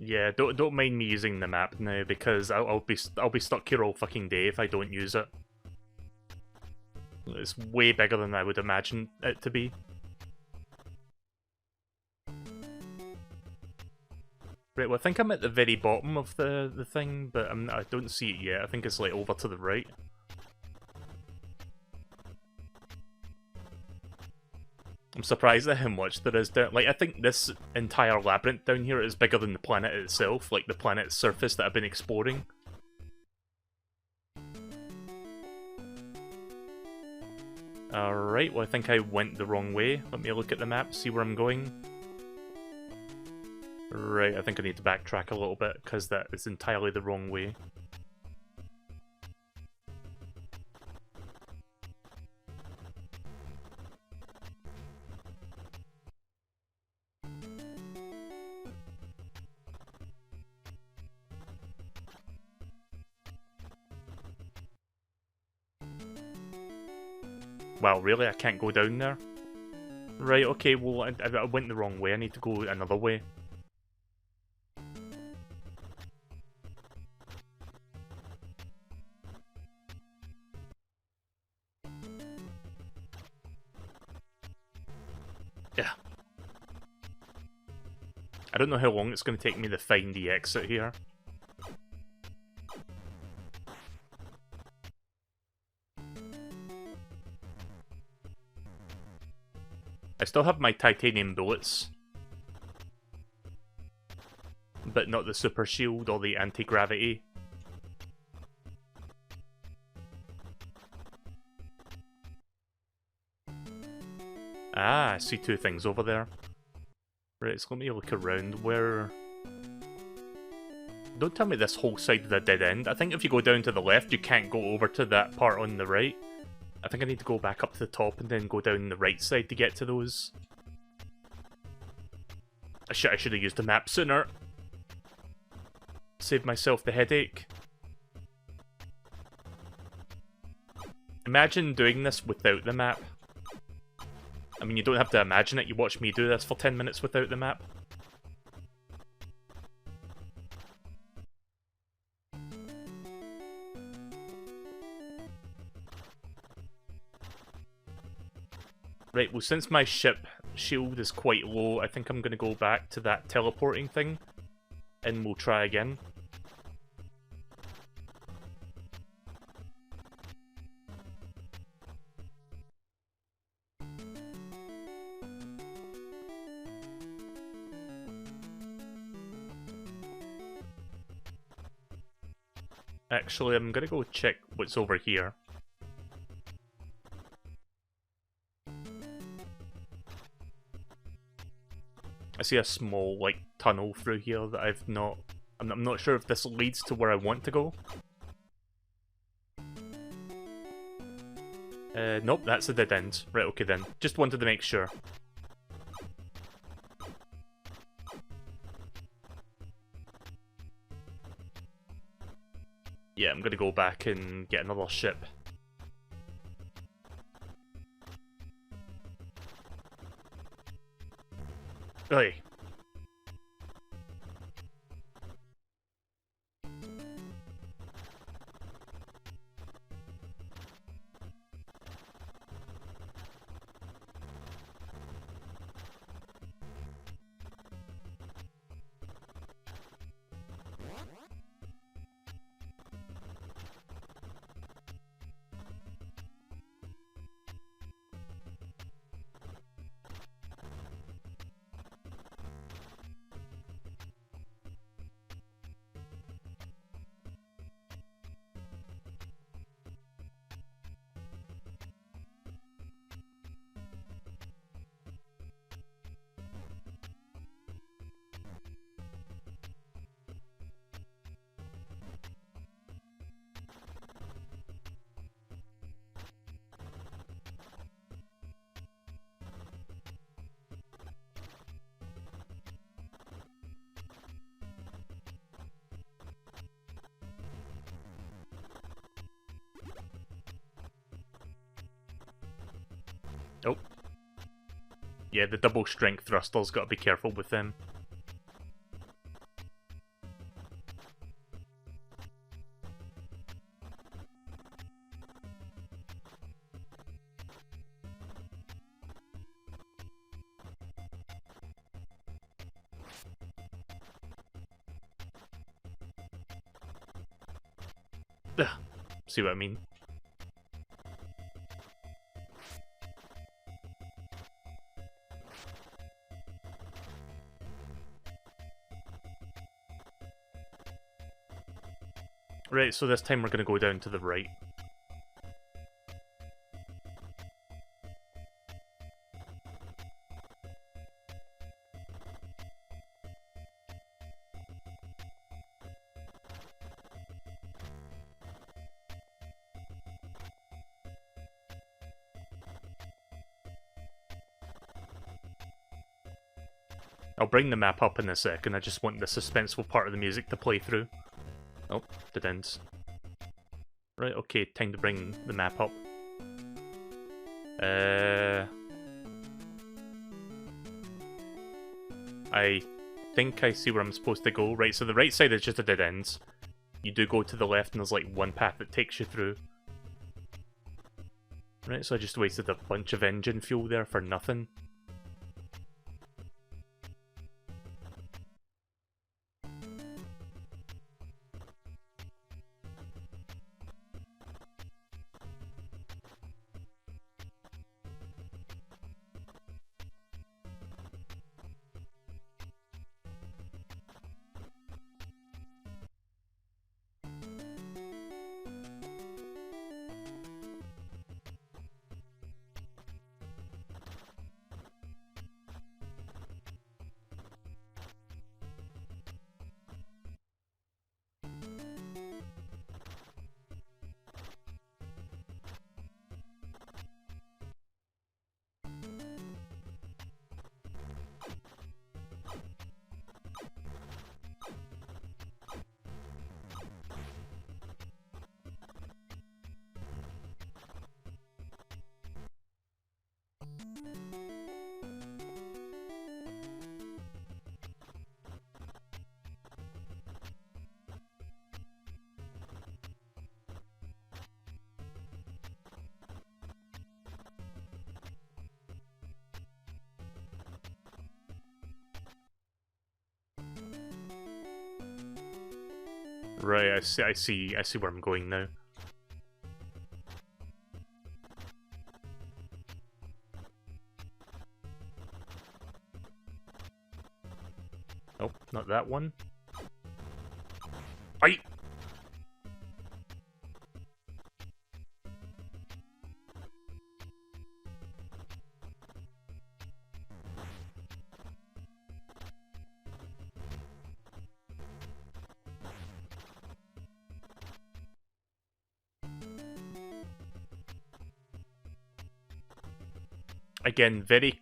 Yeah, don't mind me using the map now because I'll be stuck here all fucking day if I don't use it. It's way bigger than I would imagine it to be. Right, well I think I'm at the very bottom of the thing, but I don't see it yet. I think it's like over to the right. I'm surprised at how much there is down. Like, I think this entire labyrinth down here is bigger than the planet itself, like the planet's surface that I've been exploring. Alright, well I think I went the wrong way. Let me look at the map, see where I'm going. Right, I think I need to backtrack a little bit, because that is entirely the wrong way. Wow, really? I can't go down there? Right, okay, well, I went the wrong way. I need to go another way. Yeah. I don't know how long it's going to take me to find the exit here. I still have my titanium bullets, but not the super shield or the anti-gravity. Ah, I see two things over there. Right, so let me look around. Where... Don't tell me this whole side is a dead end. I think if you go down to the left, you can't go over to that part on the right. I think I need to go back up to the top and then go down the right side to get to those. I should have used the map sooner. Save myself the headache. Imagine doing this without the map. I mean, you don't have to imagine it, you watch me do this for 10 minutes without the map. Right, well since my ship shield is quite low, I think I'm going to go back to that teleporting thing, and we'll try again. Actually, I'm going to go check what's over here. I see a small, like, tunnel through here that I've not... I'm not sure if this leads to where I want to go. Nope, that's a dead end. Right, okay then. Just wanted to make sure. Yeah, I'm gonna go back and get another ship. Oi. Oh. Yeah, the double strength thrusters, gotta be careful with them. See what I mean? Right, so this time we're going to go down to the right. I'll bring the map up in a second, I just want the suspenseful part of the music to play through. Oh, dead ends. Right, okay, time to bring the map up. I think I see where I'm supposed to go. Right, so the right side is just a dead ends. You do go to the left and there's like one path that takes you through. Right, so I just wasted a bunch of engine fuel there for nothing. Right, I see where I'm going now. Oh, not that one. Fight! Again, very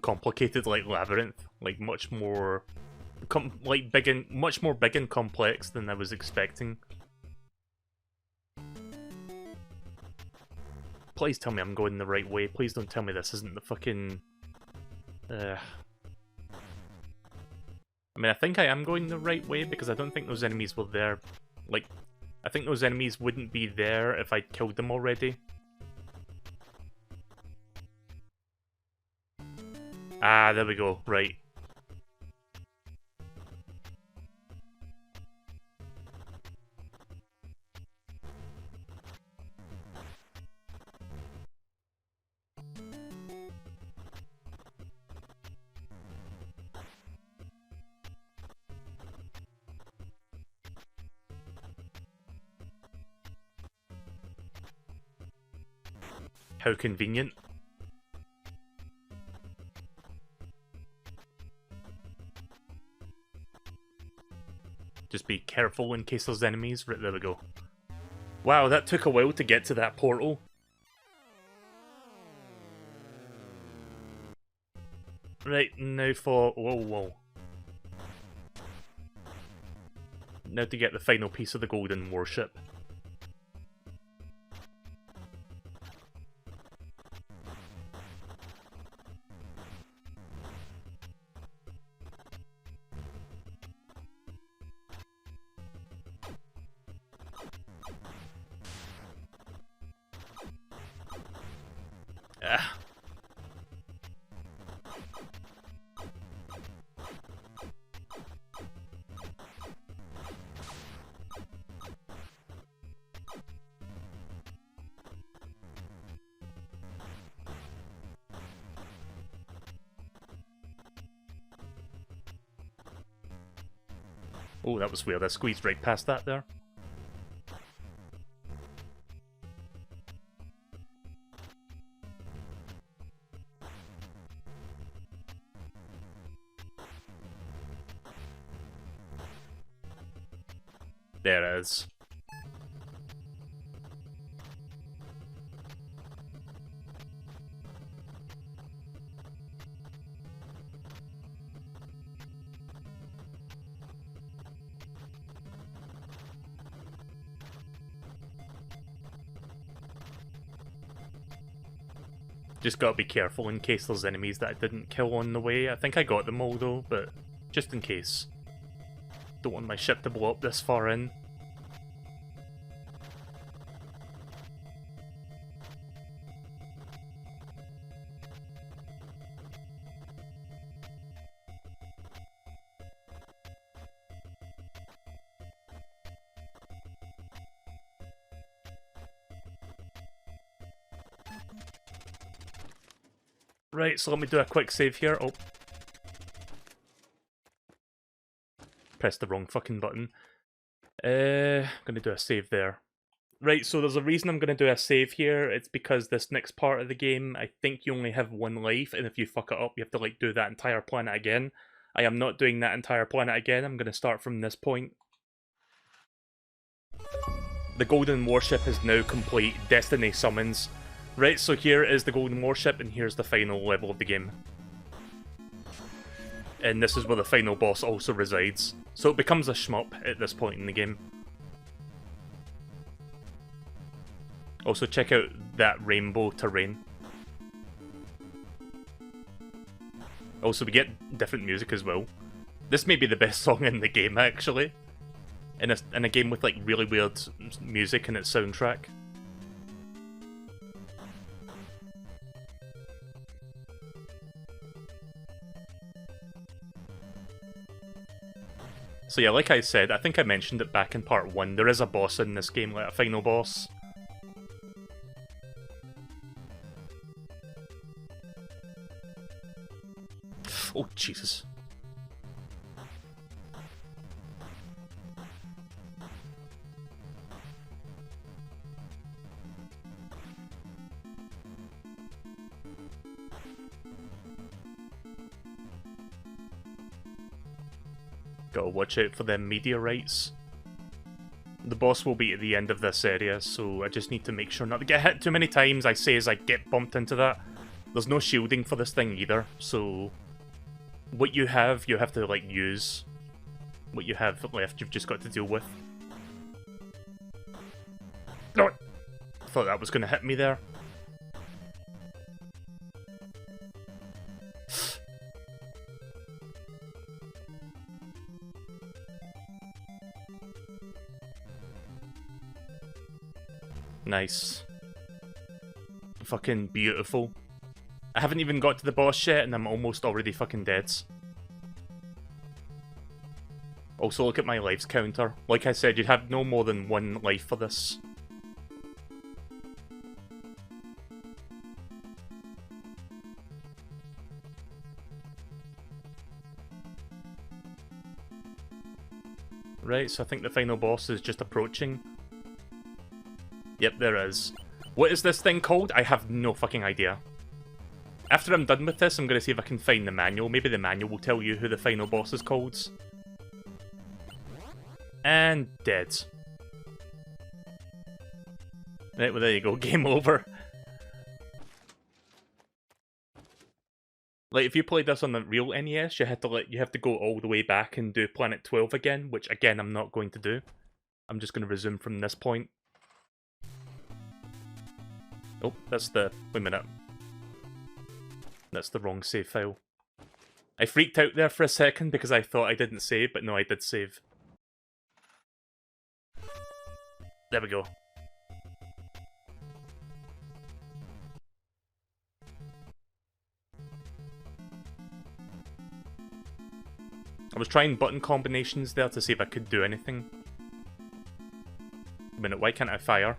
complicated, like Labyrinth, like much more, much more big and complex than I was expecting. Please tell me I'm going the right way. Please don't tell me this isn't the fucking. I mean, I think I am going the right way because I don't think those enemies were there. Like, I think those enemies wouldn't be there if I'd killed them already. Ah, there we go. Right. How convenient. Just be careful in case there's enemies. Right, there we go. Wow, that took a while to get to that portal. Right, now for... Whoa. Now to get the final piece of the golden warship. Ah. Oh, that was weird. I squeezed right past that there. There it is. Just gotta be careful in case there's enemies that I didn't kill on the way. I think I got them all though, but just in case. Don't want my ship to blow up this far in. Right, so let me do a quick save here. Oh. Pressed the wrong fucking button. I'm gonna do a save there. Right, so there's a reason I'm gonna do a save here. It's because this next part of the game, I think you only have one life, and if you fuck it up, you have to like do that entire planet again. I am not doing that entire planet again. I'm gonna start from this point. The Golden Warship is now complete. Destiny summons. Right, so here is the Golden Warship, and here's the final level of the game. And this is where the final boss also resides. So it becomes a shmup at this point in the game. Also check out that rainbow terrain. Also we get different music as well. This may be the best song in the game actually. In a game with like really weird music in its soundtrack. So yeah, like I said, I think I mentioned it back in part 1, there is a boss in this game, like a final boss. Oh, Jesus. Gotta watch out for them meteorites. The boss will be at the end of this area, so I just need to make sure not to get hit too many times. I say as I get bumped into that. There's no shielding for this thing either, so what you have to like use. What you have left, you've just got to deal with. No! I thought that was gonna hit me there. Nice. Fucking beautiful. I haven't even got to the boss yet and I'm almost already fucking dead. Also look at my lives counter. Like I said, you'd have no more than one life for this. Right, so I think the final boss is just approaching. Yep, there is. What is this thing called? I have no fucking idea. After I'm done with this, I'm going to see if I can find the manual. Maybe the manual will tell you who the final boss is called. And dead. Right, well there you go, game over. Like, if you played this on the real NES, you have to go all the way back and do Planet 12 again, which again I'm not going to do. I'm just going to resume from this point. Oh, that's the... wait a minute. That's the wrong save file. I freaked out there for a second because I thought I didn't save, but no, I did save. There we go. I was trying button combinations there to see if I could do anything. Wait a minute, why can't I fire?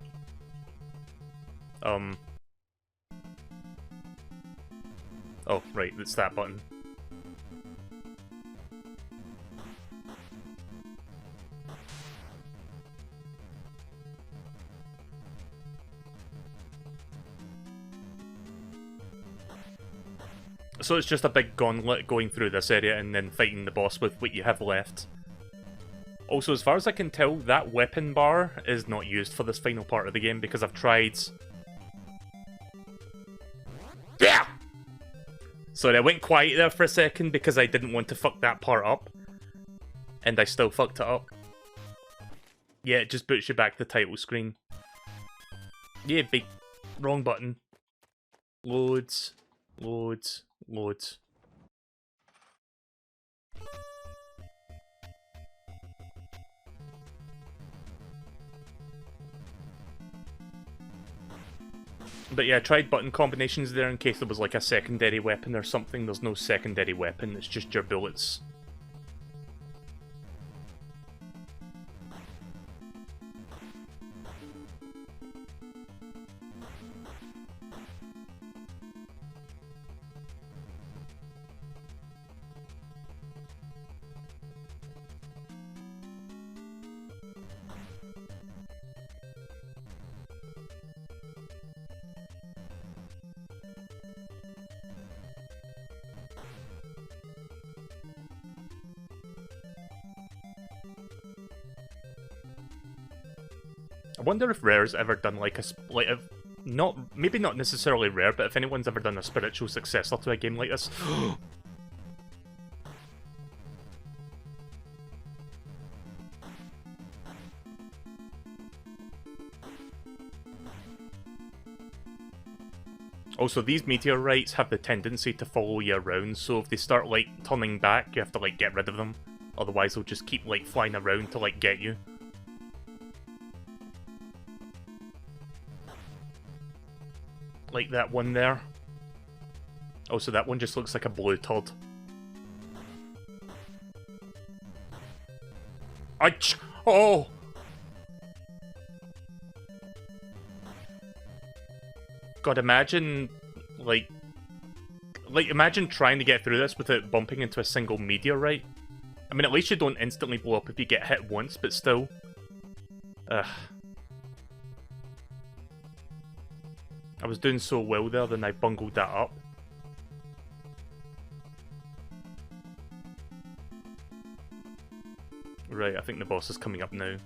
Oh, right, it's that button. So it's just a big gauntlet going through this area and then fighting the boss with what you have left. Also, as far as I can tell, that weapon bar is not used for this final part of the game because I've tried... Yeah! Sorry, I went quiet there for a second because I didn't want to fuck that part up. And I still fucked it up. Yeah, it just boots you back to the title screen. Yeah, big... Wrong button. Loads. Loads. Loads. But yeah, I tried button combinations there in case there was like a secondary weapon or something. There's no secondary weapon, it's just your bullets. I wonder if Rare's ever done like a maybe not necessarily Rare, but if anyone's ever done a spiritual successor to a game like this. Also, these meteorites have the tendency to follow you around, so if they start like turning back, you have to like get rid of them. Otherwise, they'll just keep like flying around to like get you. Like that one there. Also, that one just looks like a blue turd. Oh! God, imagine, imagine trying to get through this without bumping into a single meteorite. I mean, at least you don't instantly blow up if you get hit once, but still. Ugh. I was doing so well there, then I bungled that up. Right, I think the boss is coming up now.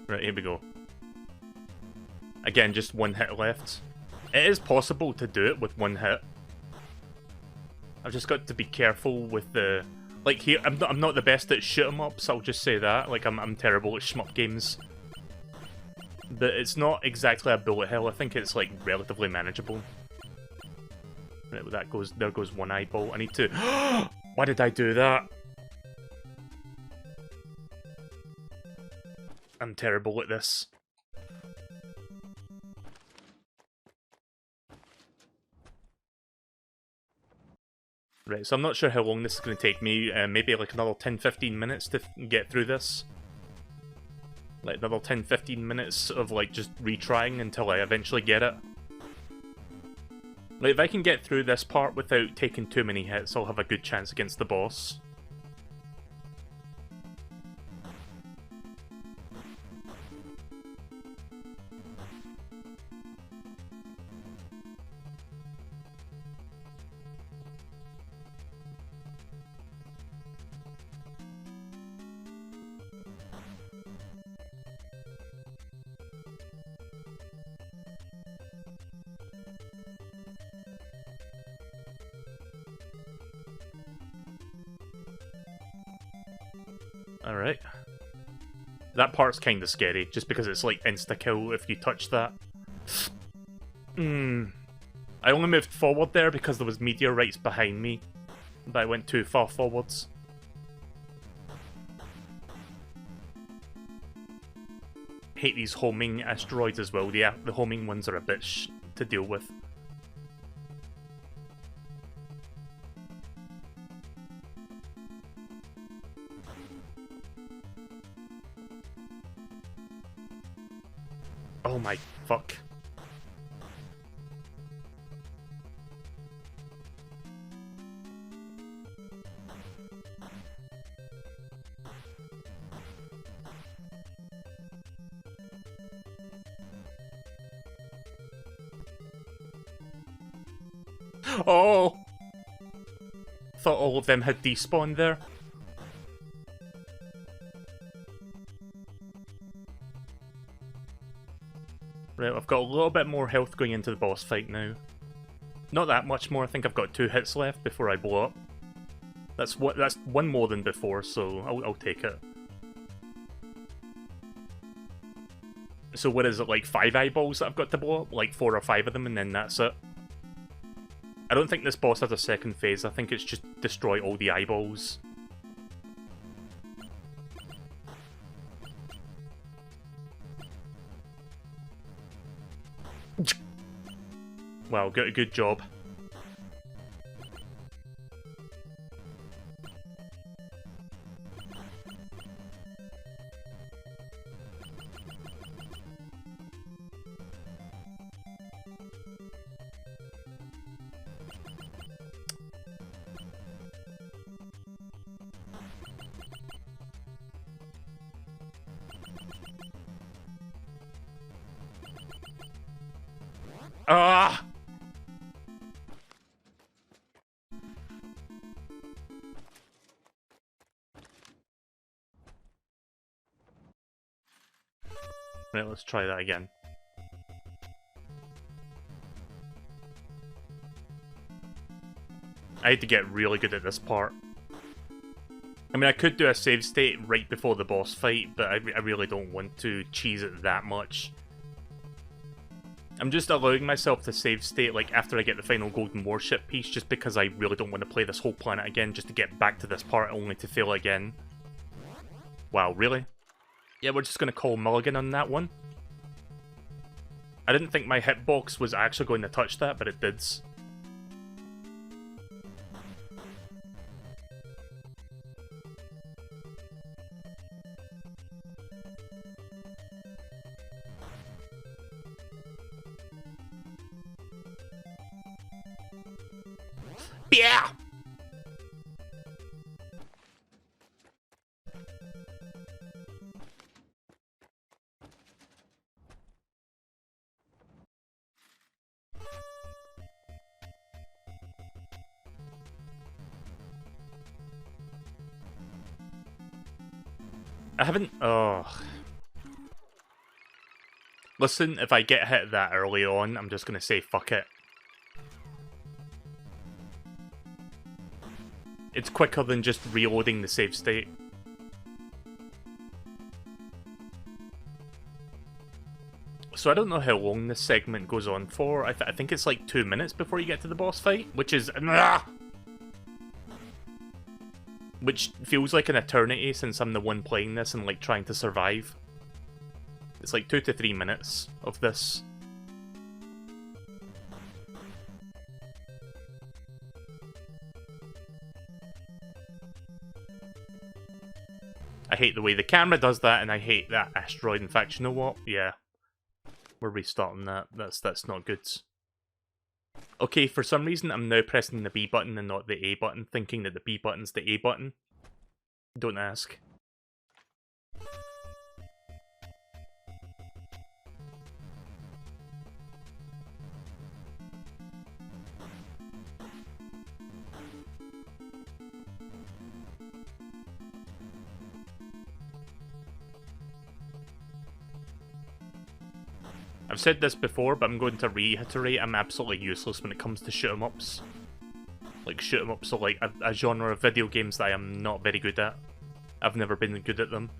Right, here we go. Again, just one hit left. It is possible to do it with one hit. I've just got to be careful with the... Like here, I'm not the best at shoot 'em ups, I'll just say that. Like, I'm terrible at shmup games. But it's not exactly a bullet hell, I think it's, like, relatively manageable. Right, well, that goes... There goes one eyeball. I need to... Why did I do that? I'm terrible at this. Right, so I'm not sure how long this is going to take me. Maybe like another 10-15 minutes to get through this. Like another 10-15 minutes of like just retrying until I eventually get it. Like if I can get through this part without taking too many hits, I'll have a good chance against the boss. Alright. That part's kinda scary, just because it's like insta-kill if you touch that. I only moved forward there because there was meteorites behind me, but I went too far forwards. Hate these homing asteroids as well. The homing ones are a bit to deal with. Oh my fuck. Oh! Thought all of them had despawned there. Right, I've got a little bit more health going into the boss fight now. Not that much more, I think I've got 2 hits left before I blow up. That's one more than before, so I'll take it. So what is it, like 5 eyeballs that I've got to blow up? Like 4 or 5 of them, and then that's it. I don't think this boss has a second phase, I think it's just destroy all the eyeballs. Wow, good job. Ah! Right, let's try that again. I had to get really good at this part. I mean, I could do a save state right before the boss fight, but I really don't want to cheese it that much. I'm just allowing myself to save state like after I get the final golden warship piece, just because I really don't want to play this whole planet again just to get back to this part only to fail again. Wow, really? Yeah, we're just going to call Mulligan on that one. I didn't think my hitbox was actually going to touch that, but it did. Yeah! I haven't... Oh. Listen, if I get hit that early on, I'm just going to say fuck it. It's quicker than just reloading the save state. So I don't know how long this segment goes on for. I think it's like 2 minutes before you get to the boss fight, which is... Which feels like an eternity since I'm the one playing this and like trying to survive. It's like 2 to 3 minutes of this. I hate the way the camera does that, and I hate that asteroid. In fact, you know what? Yeah. We're restarting that. That's not good. Okay, for some reason I'm now pressing the B button and not the A button, thinking that the B button's the A button. Don't ask. I've said this before, but I'm going to reiterate, I'm absolutely useless when it comes to shoot-em-ups. Like, shoot-em-ups are like a genre of video games that I am not very good at. I've never been good at them.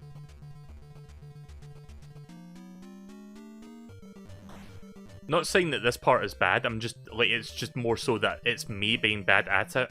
Not saying that this part is bad, I'm just, like, it's just more so that it's me being bad at it.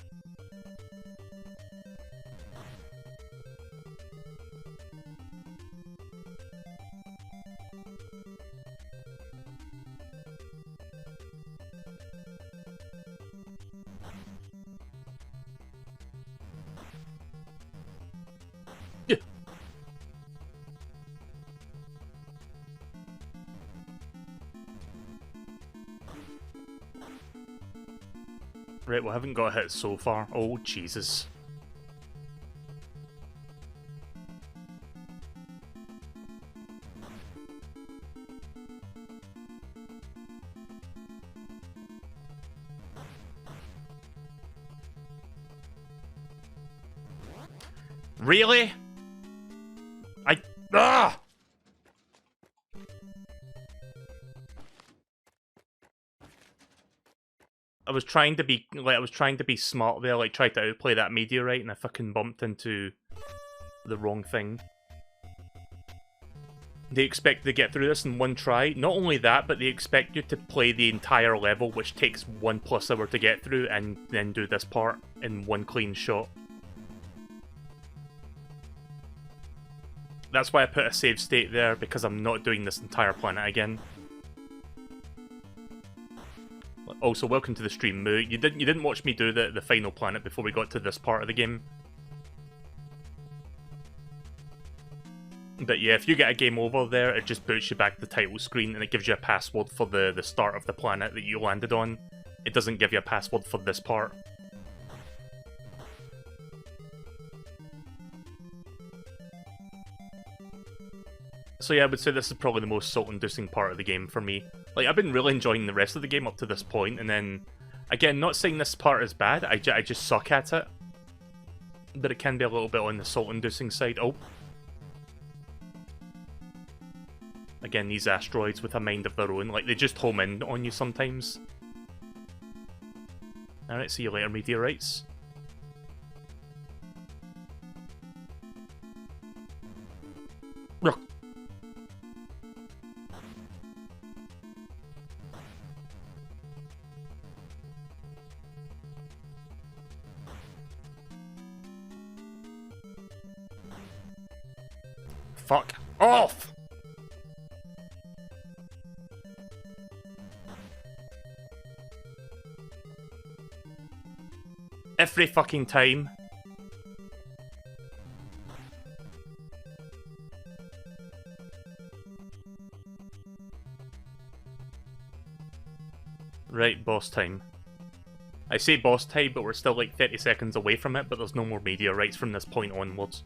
Right, we haven't got hit so far. Oh, Jesus. Really? Ah! I was trying to be smart there, like try to outplay that meteorite, and I fucking bumped into the wrong thing. They expect to get through this in one try. Not only that, but they expect you to play the entire level, which takes 1+ hour to get through, and then do this part in one clean shot. That's why I put a save state there, because I'm not doing this entire planet again. Also, welcome to the stream, Moo. You didn't watch me do the final planet before we got to this part of the game. But yeah, if you get a game over there, it just boots you back to the title screen and it gives you a password for the start of the planet that you landed on. It doesn't give you a password for this part. So yeah, I would say this is probably the most soul-inducing part of the game for me. Like, I've been really enjoying the rest of the game up to this point, and then, again, not saying this part is bad, I just suck at it. But it can be a little bit on the soul-inducing side. Oh. Again, these asteroids with a mind of their own, like, they just home in on you sometimes. Alright, see you later, meteorites. Fuck off! Every fucking time. Right, boss time. I say boss time, but we're still like 30 seconds away from it, but there's no more meteorites from this point onwards.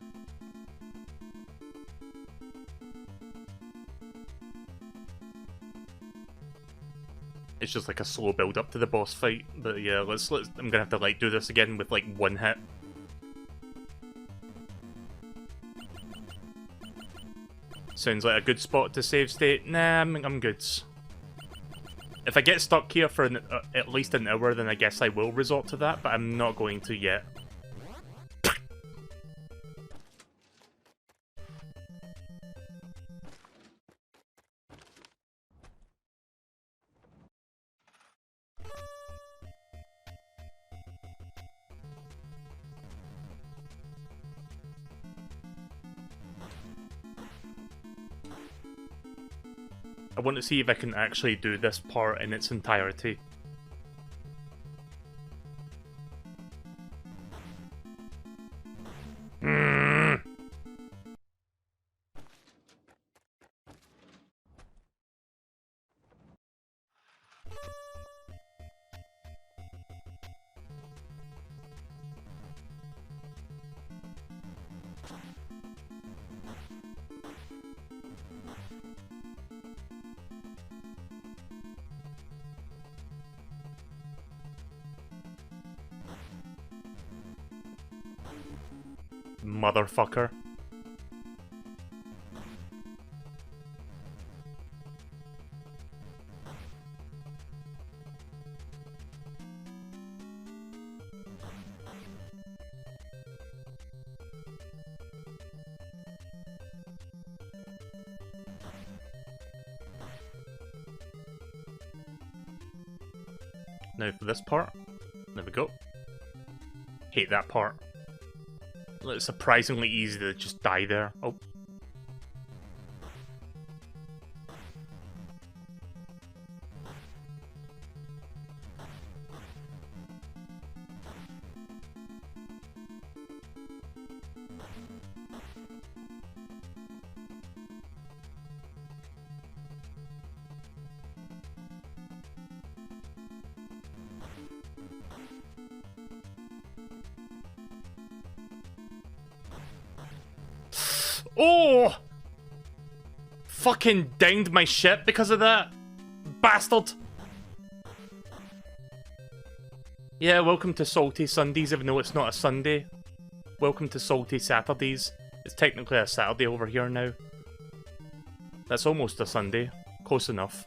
It's just like a slow build up to the boss fight, but yeah, let's I'm gonna have to like do this again with like one hit. Sounds like a good spot to save state. Nah, I'm good. If I get stuck here for at least an hour, then I guess I will resort to that, but I'm not going to yet. I want to see if I can actually do this part in its entirety. Motherfucker. Now for this part. There we go. Hate that part. It's surprisingly easy to just die there. Oh. Oh! Fucking dinged my ship because of that. Bastard! Yeah, welcome to Salty Sundays, even though it's not a Sunday. welcome to Salty Saturdays. It's technically a Saturday over here now. That's almost a Sunday. Close enough.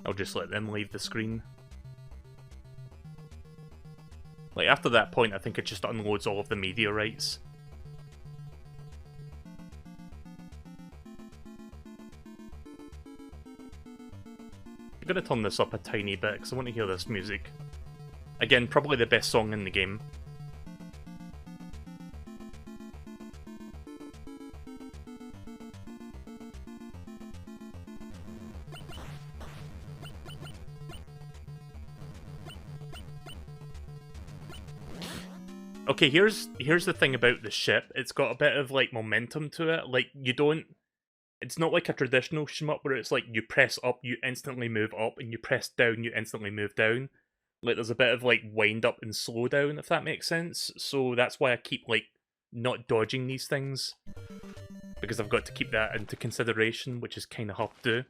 I'll just let them leave the screen. Like, after that point, I think it just unloads all of the meteorites. I'm gonna turn this up a tiny bit, because I want to hear this music. Again, probably the best song in the game. Okay, here's the thing about the ship. It's got a bit of, like, momentum to it. Like, you don't... It's not like a traditional shmup where it's like you press up, you instantly move up, and you press down, you instantly move down. Like, there's a bit of, like, wind up and slow down, if that makes sense. So that's why I keep, like, not dodging these things. Because I've got to keep that into consideration, which is kind of hard to do.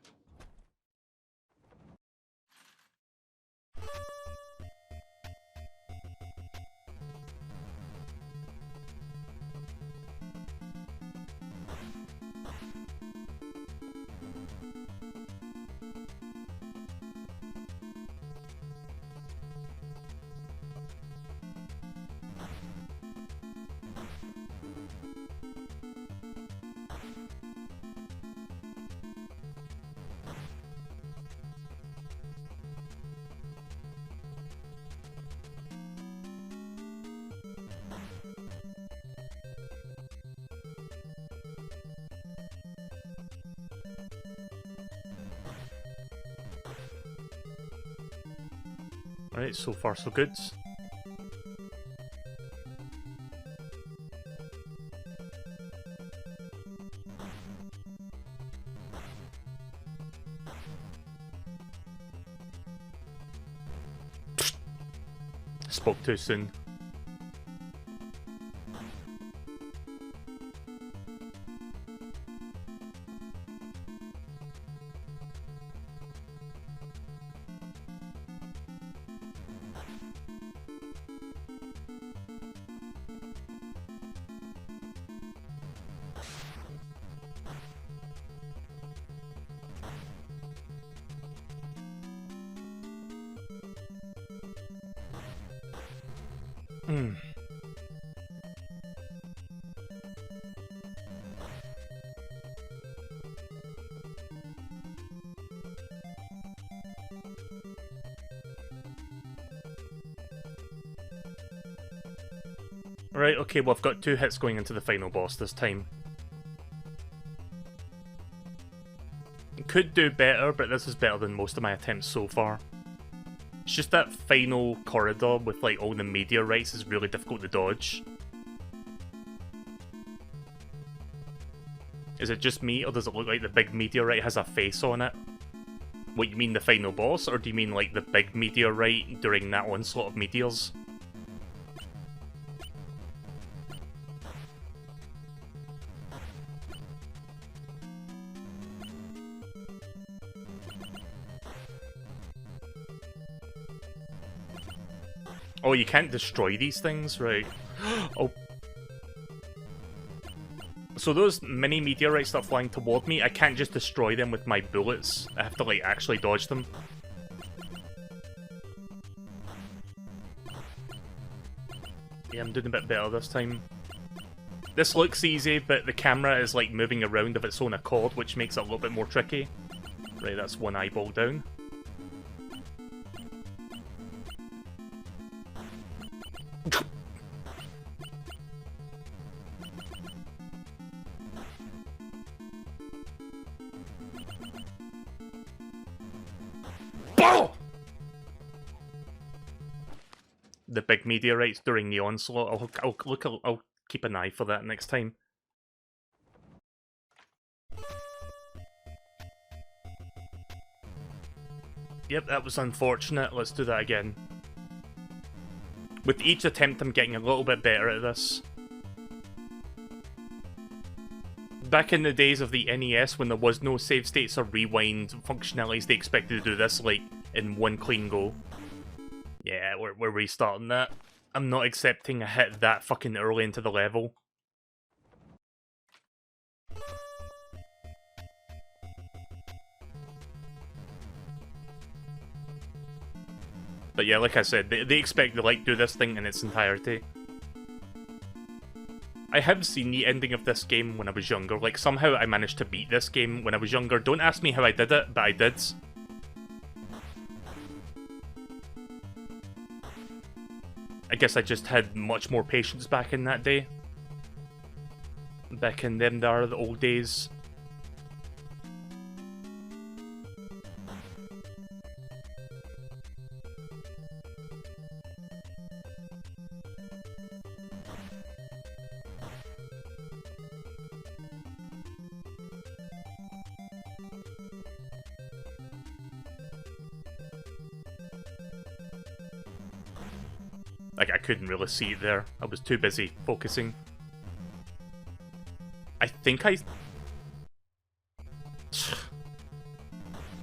Right, so far so good. Spoke too soon. Right, okay, well I've got 2 hits going into the final boss this time. Could do better, but this is better than most of my attempts so far. It's just that final corridor with, like, all the meteorites is really difficult to dodge. Is it just me, or does it look like the big meteorite has a face on it? What, you mean the final boss, or do you mean, like, the big meteorite during that onslaught of meteors? Oh, you can't destroy these things? Right. Oh. So those mini meteorites that are flying toward me, I can't just destroy them with my bullets. I have to, like, actually dodge them. Yeah, I'm doing a bit better this time. This looks easy, but the camera is, like, moving around of its own accord, which makes it a little bit more tricky. Right, that's one eyeball down. The big meteorites during the onslaught. I'll keep an eye for that next time. Yep, that was unfortunate. Let's do that again. With each attempt, I'm getting a little bit better at this. Back in the days of the NES, when there was no save states or rewind functionalities, they expected to do this, like, in one clean go. Yeah, we're restarting that. I'm not accepting a hit that fucking early into the level. But yeah, like I said, they expect to like do this thing in its entirety. I have seen the ending of this game when I was younger. Like, somehow I managed to beat this game when I was younger. Don't ask me how I did it, but I did. I guess I just had much more patience back in that day. Back in them there, the old days. Like, I couldn't really see it there. I was too busy focusing. I think I...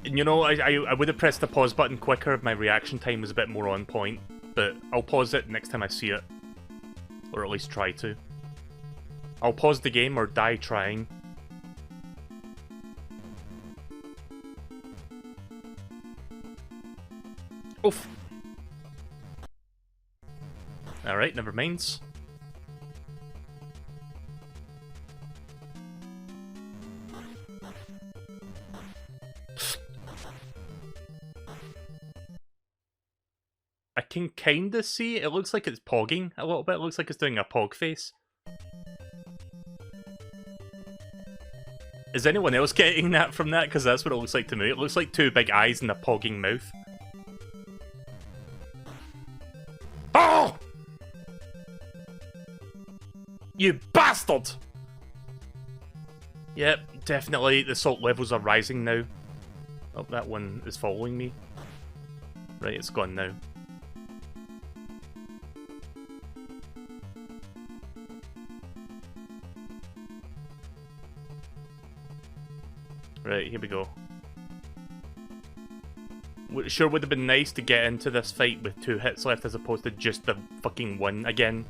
You know, I would have pressed the pause button quicker if my reaction time was a bit more on point. But I'll pause it next time I see it. Or at least try to. I'll pause the game or die trying. Oof. Alright, never minds. I can kinda see it. It looks like it's pogging a little bit. It looks like it's doing a pog face. Is anyone else getting that from that? Because that's what it looks like to me. It looks like two big eyes and a pogging mouth. Oh! You bastard! Yep, definitely the salt levels are rising now. Oh, that one is following me. Right, it's gone now. Right, here we go. It sure would have been nice to get into this fight with 2 hits left as opposed to just the fucking 1 again.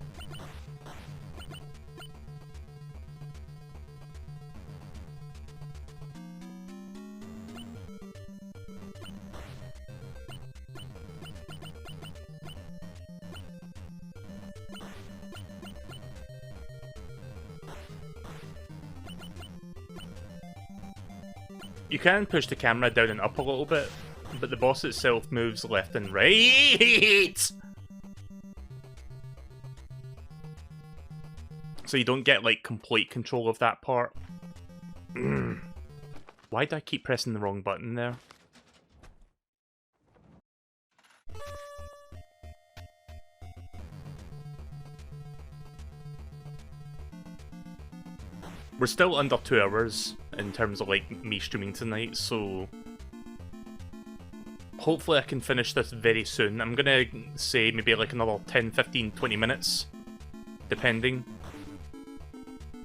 You can push the camera down and up a little bit, but the boss itself moves left and right! So you don't get, like, complete control of that part. Why do I keep pressing the wrong button there? We're still under 2 hours in terms of, like, me streaming tonight, so hopefully I can finish this very soon. I'm gonna say maybe like another 10, 15, 20 minutes, depending.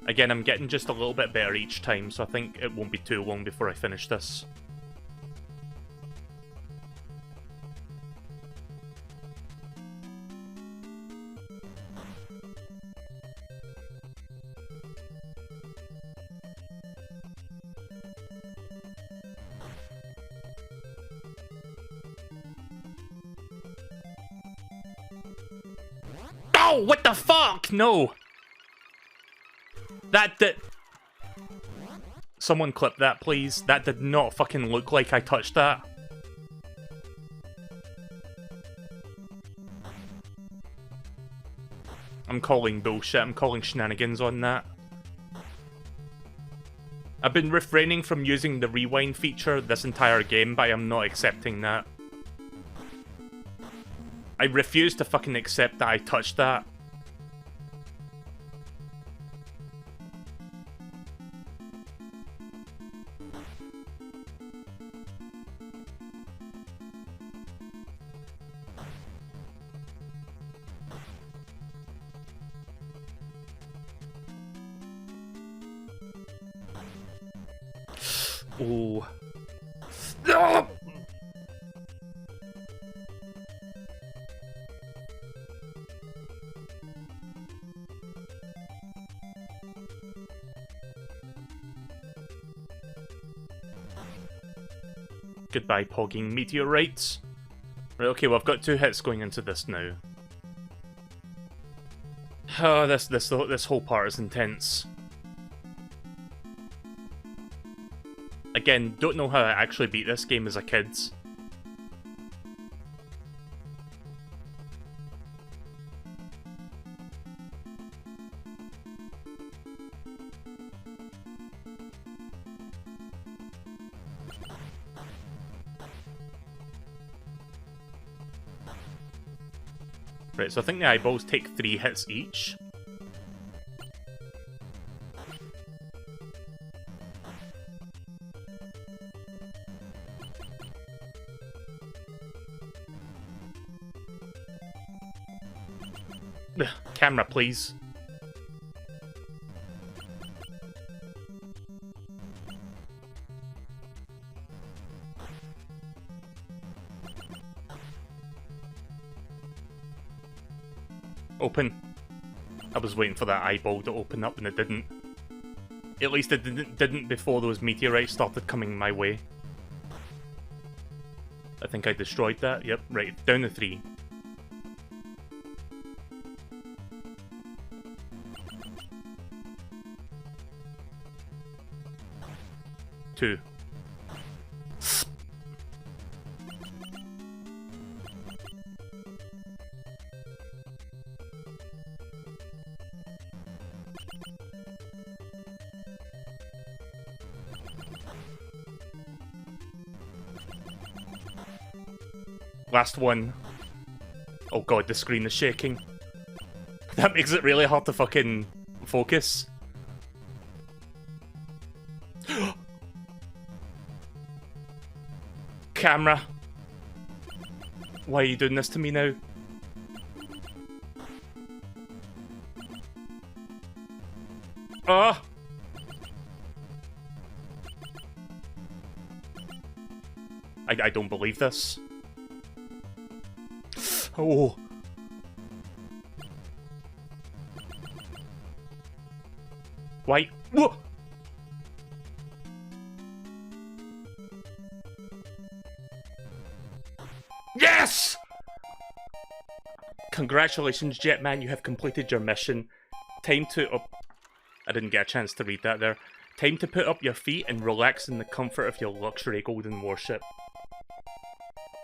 Again, I'm getting just a little bit better each time, so I think it won't be too long before I finish this. Oh, what the fuck? No! That did... Someone clip that, please. That did not fucking look like I touched that. I'm calling bullshit. I'm calling shenanigans on that. I've been refraining from using the rewind feature this entire game, but I am not accepting that. I refuse to fucking accept that I touched that. Ooh. Goodbye, pogging meteorites. Right, okay, well, I've got 2 hits going into this now. Oh, this whole part is intense. Again, don't know how I actually beat this game as a kid. Right, so I think the eyeballs take 3 hits each. Ugh, camera, please. Open. I was waiting for that eyeball to open up and it didn't. At least it didn't before those meteorites started coming my way. I think I destroyed that. Yep, right. Down to 3. Two. Last one. Oh god, the screen is shaking. That makes it really hard to fucking focus. Camera. Why are you doing this to me now? Ah! I don't believe this. Oh. Why? Whoa! Yes! Congratulations, Jetman, you have completed your mission. Time to... Oh, I didn't get a chance to read that there. Time to put up your feet and relax in the comfort of your luxury golden warship.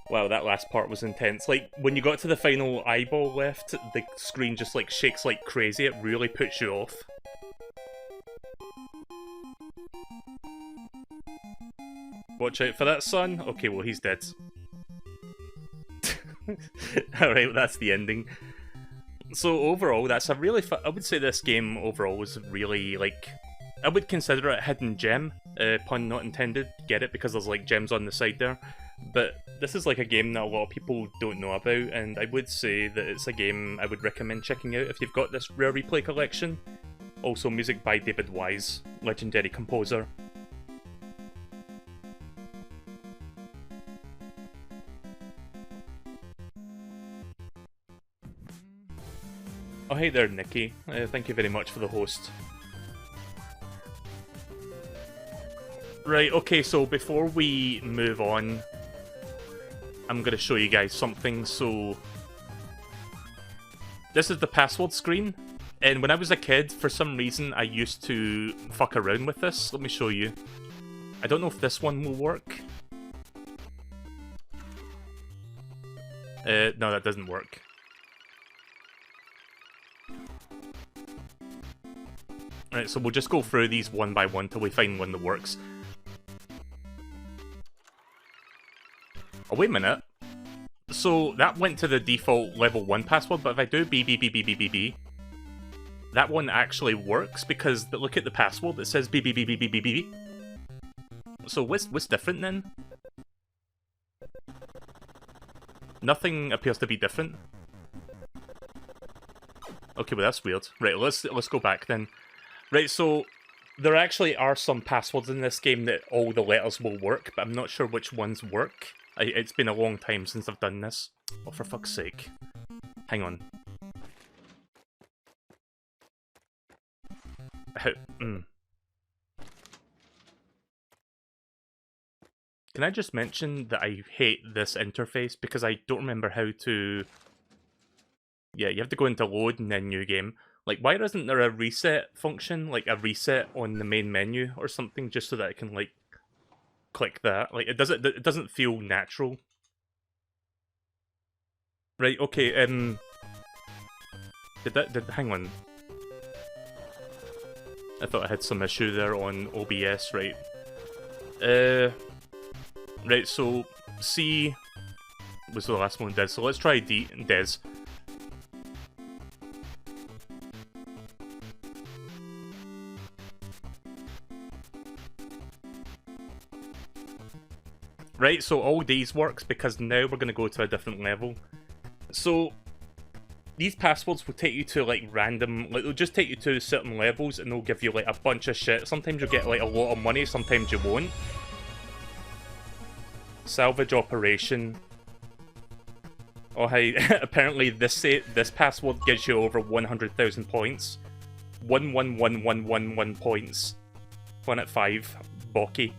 Wow, that last part was intense. Like, when you got to the final eyeball left, the screen just, like, shakes like crazy. It really puts you off. Watch out for that, son. Okay, well, he's dead. Alright, well, that's the ending. So, overall, that's a really I would say this game, overall, was really, like... I would consider it a hidden gem. Pun not intended. Get it? Because there's, like, gems on the side there. But this is like a game that a lot of people don't know about, and I would say that it's a game I would recommend checking out if you've got this Rare Replay collection. Also music by David Wise, legendary composer. Oh hey there, Nikki. Thank you very much for the host. Right, okay, so before we move on, I'm going to show you guys something. So this is the password screen, and when I was a kid, for some reason, I used to fuck around with this. Let me show you. I don't know if this one will work. No, that doesn't work. Alright, so we'll just go through these one by one till we find one that works. Oh, wait a minute. So, that went to the default level 1 password, but if I do BBBBBBB, that one actually works, because look at the password, it says BBBBBBB. So, what's different then? Nothing appears to be different. Okay, well that's weird. Right, let's go back then. Right, so there actually are some passwords in this game that all the letters will work, but I'm not sure which ones work. It's been a long time since I've done this. Oh, for fuck's sake. Hang on. Can I just mention that I hate this interface because I don't remember how to... Yeah, you have to go into load and then new game. Like, why isn't there a reset function? Like, a reset on the main menu or something, just so that I can, like, click that? Like, it doesn't feel natural. Right, okay, hang on. I thought I had some issue there on OBS, right? Right, so C was the last one Des, so let's try Des. Right, so all these works because now we're going to go to a different level. So these passwords will take you to like random, like they'll just take you to certain levels and they'll give you like a bunch of shit. Sometimes you'll get like a lot of money, sometimes you won't. Salvage operation. Oh hey, apparently this password gives you over 100,000 points. 11111 points. Planet 5, Bocky.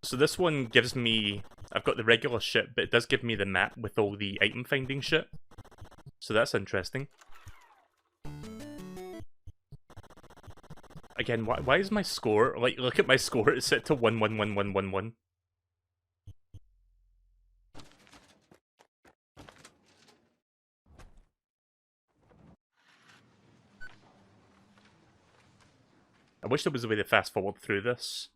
So this one gives me... I've got the regular shit, but it does give me the map with all the item finding shit. So that's interesting. Again, why is my score... Like, look at my score, it's set to 111111. I wish there was a way to fast forward through this.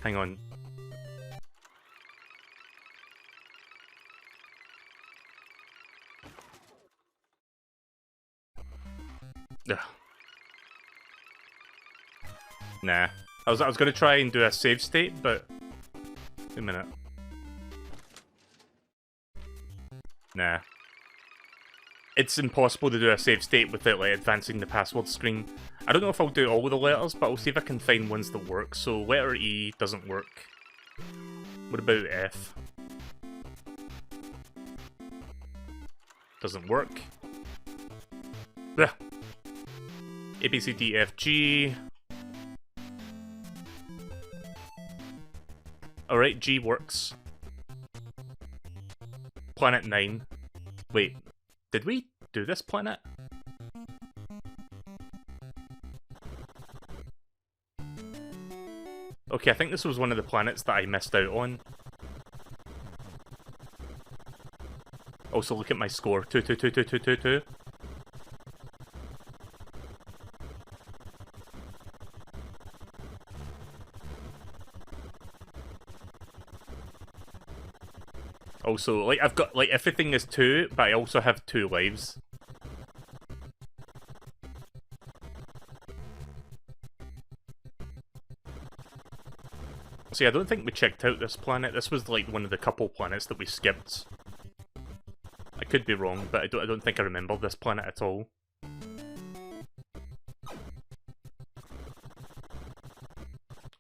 Hang on. Ugh. Nah. I was gonna try and do a save state, but... Wait a minute. Nah. It's impossible to do a save state without like advancing the password screen. I don't know if I'll do all the letters, but I'll see if I can find ones that work. So letter E doesn't work. What about F? Doesn't work. Ugh. A, B, C, D, F, G. Alright, G works. Planet 9. Wait, did we do this planet? Okay, I think this was one of the planets that I missed out on. Also, look at my score. 2. Also, like, I've got, like, everything is 2, but I also have 2 lives. See, I don't think we checked out this planet. This was, like, one of the couple planets that we skipped. I could be wrong, but I don't think I remember this planet at all.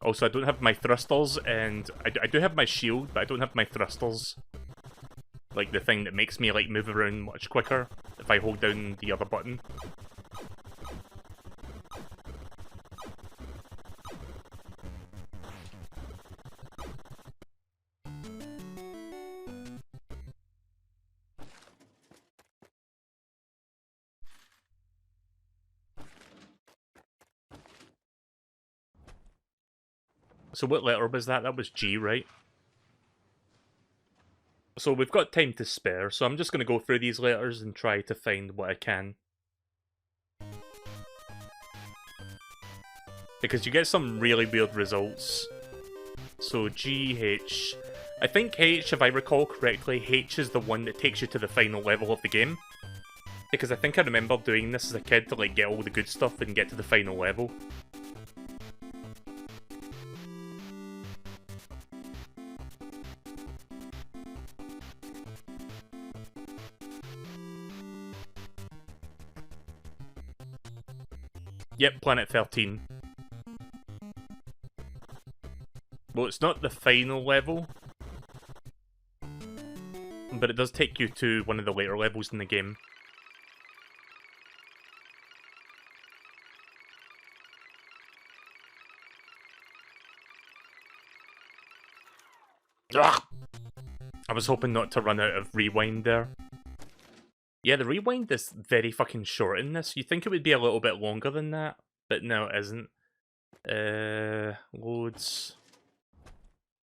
Also, I don't have my thrusters, and I do have my shield, but I don't have my thrusters. Like, the thing that makes me, like, move around much quicker if I hold down the other button. So what letter was that? That was G, right? So we've got time to spare, so I'm just going to go through these letters and try to find what I can. Because you get some really weird results. So G, H... I think H, if I recall correctly, H is the one that takes you to the final level of the game. Because I think I remember doing this as a kid to like get all the good stuff and get to the final level. Yep, Planet 13. Well, it's not the final level, but it does take you to one of the later levels in the game. Ugh! I was hoping not to run out of rewind there. Yeah, the rewind is very fucking short in this. You'd think it would be a little bit longer than that, but no, it isn't. Loads.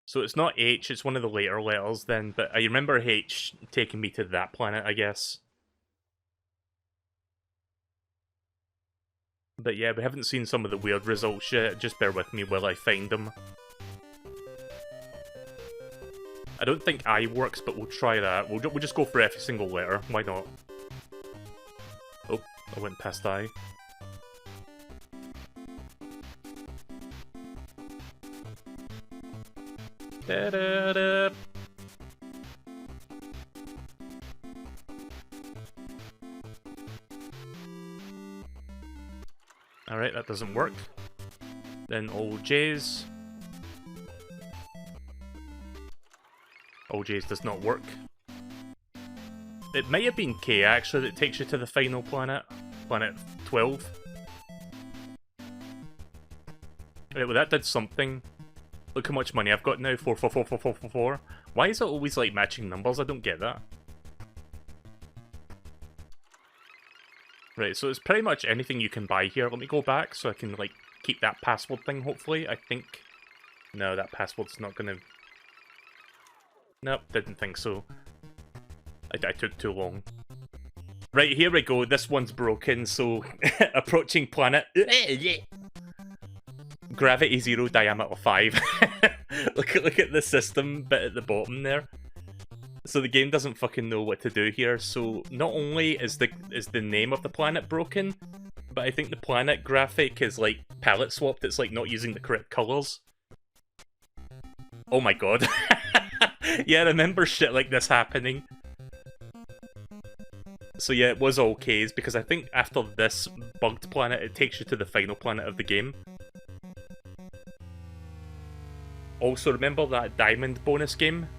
So it's not H, it's one of the later letters then, but I remember H taking me to that planet, I guess. But yeah, we haven't seen some of the weird results yet, just bear with me while I find them. I don't think I works, but we'll try that. We'll just go for every single letter, why not? Oh, I went past I. Da-da-da. Alright, that doesn't work. Then all J's. All J's does not work. It might have been K actually that takes you to the final planet. Planet 12. Right, well that did something. Look how much money I've got now, 4444444. Why is it always like matching numbers? I don't get that. Right, so it's pretty much anything you can buy here. Let me go back so I can like keep that password thing, hopefully. I think... No, that password's not gonna... Nope, didn't think so. I took too long. Right, here we go. This one's broken, so... Approaching planet... Gravity 0, diameter 5. look at the system bit at the bottom there. So the game doesn't fucking know what to do here. So not only is the name of the planet broken, but I think the planet graphic is like palette swapped. It's like not using the correct colors. Oh my god. Yeah, I remember shit like this happening. So yeah, it was all Ks, because I think after this bugged planet, it takes you to the final planet of the game. Also, remember that diamond bonus game?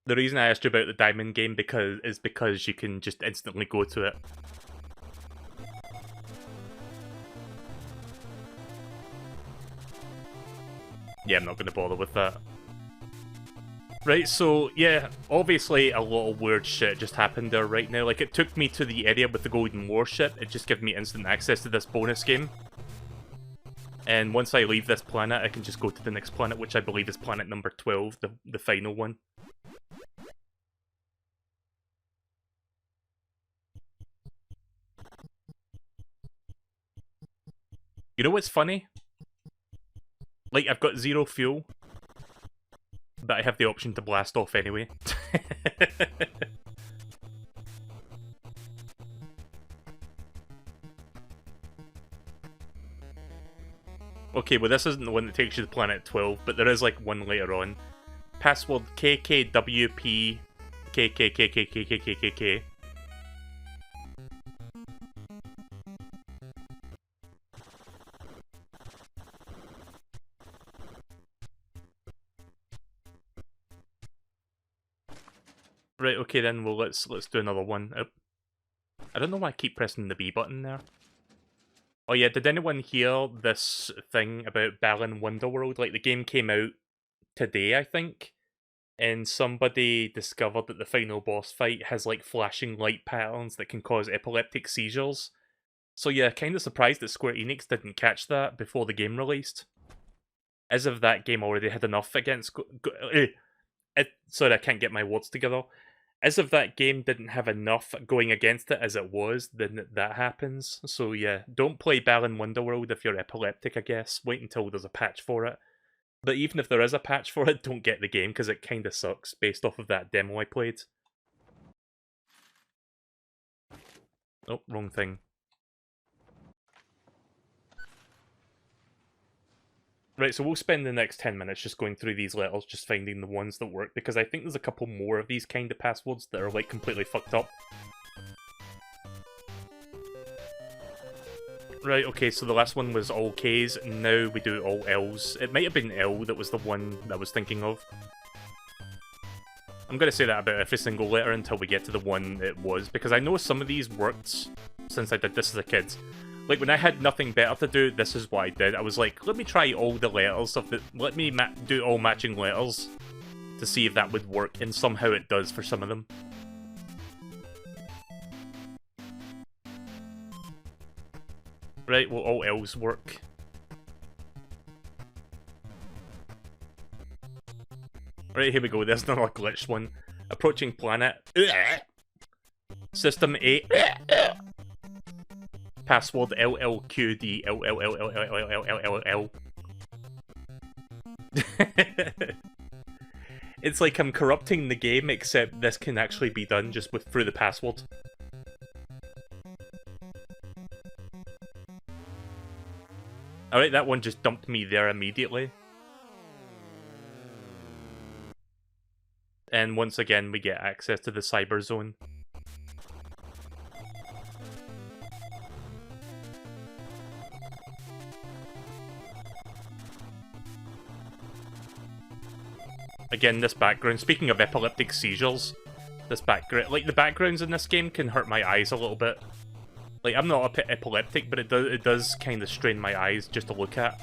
The reason I asked you about the diamond game is because you can just instantly go to it. Yeah, I'm not going to bother with that. Right, so, yeah, obviously a lot of weird shit just happened there right now. Like, it took me to the area with the golden warship. It just gave me instant access to this bonus game. And once I leave this planet, I can just go to the next planet, which I believe is planet number 12, the final one. You know what's funny? Like, I've got 0 fuel, but I have the option to blast off anyway. Okay, well this isn't the one that takes you to planet 12, but there is like one later on. Password KKWP KKKKKKKK. Right, okay then, well let's do another one. I don't know why I keep pressing the B button there. Oh yeah, did anyone hear this thing about Balan Wonderworld? Like, the game came out today, I think, and somebody discovered that the final boss fight has, like, flashing light patterns that can cause epileptic seizures. So yeah, kinda surprised that Square Enix didn't catch that before the game released. As if that game already had enough against... Sorry, I can't get my words together. As if that game didn't have enough going against it as it was, then that happens. So yeah, don't play Balan Wonderworld if you're epileptic, I guess. Wait until there's a patch for it. But even if there is a patch for it, don't get the game, because it kinda sucks, based off of that demo I played. Oh, wrong thing. Right, so we'll spend the next 10 minutes just going through these letters, just finding the ones that work, because I think there's a couple more of these kind of passwords that are, like, completely fucked up. Right, okay, so the last one was all Ks, and now we do all Ls. It might have been L that was the one that I was thinking of. I'm going to say that about every single letter until we get to the one it was, because I know some of these worked since I did this as a kid. Like, when I had nothing better to do, this is what I did. I was like, let me try all the letters of the... Let me do all matching letters to see if that would work, and somehow it does for some of them. Right, well, all L's work. Right, here we go. There's another glitched one. Approaching planet. System 8. Password LLQD LLLLLLLLL. It's like I'm corrupting the game, except this can actually be done just through the password. Alright, that one just dumped me there immediately. And once again, we get access to the cyber zone. Again, this background, speaking of epileptic seizures, this background, like, the backgrounds in this game can hurt my eyes a little bit. Like, I'm not epileptic, but it does kind of strain my eyes just to look at.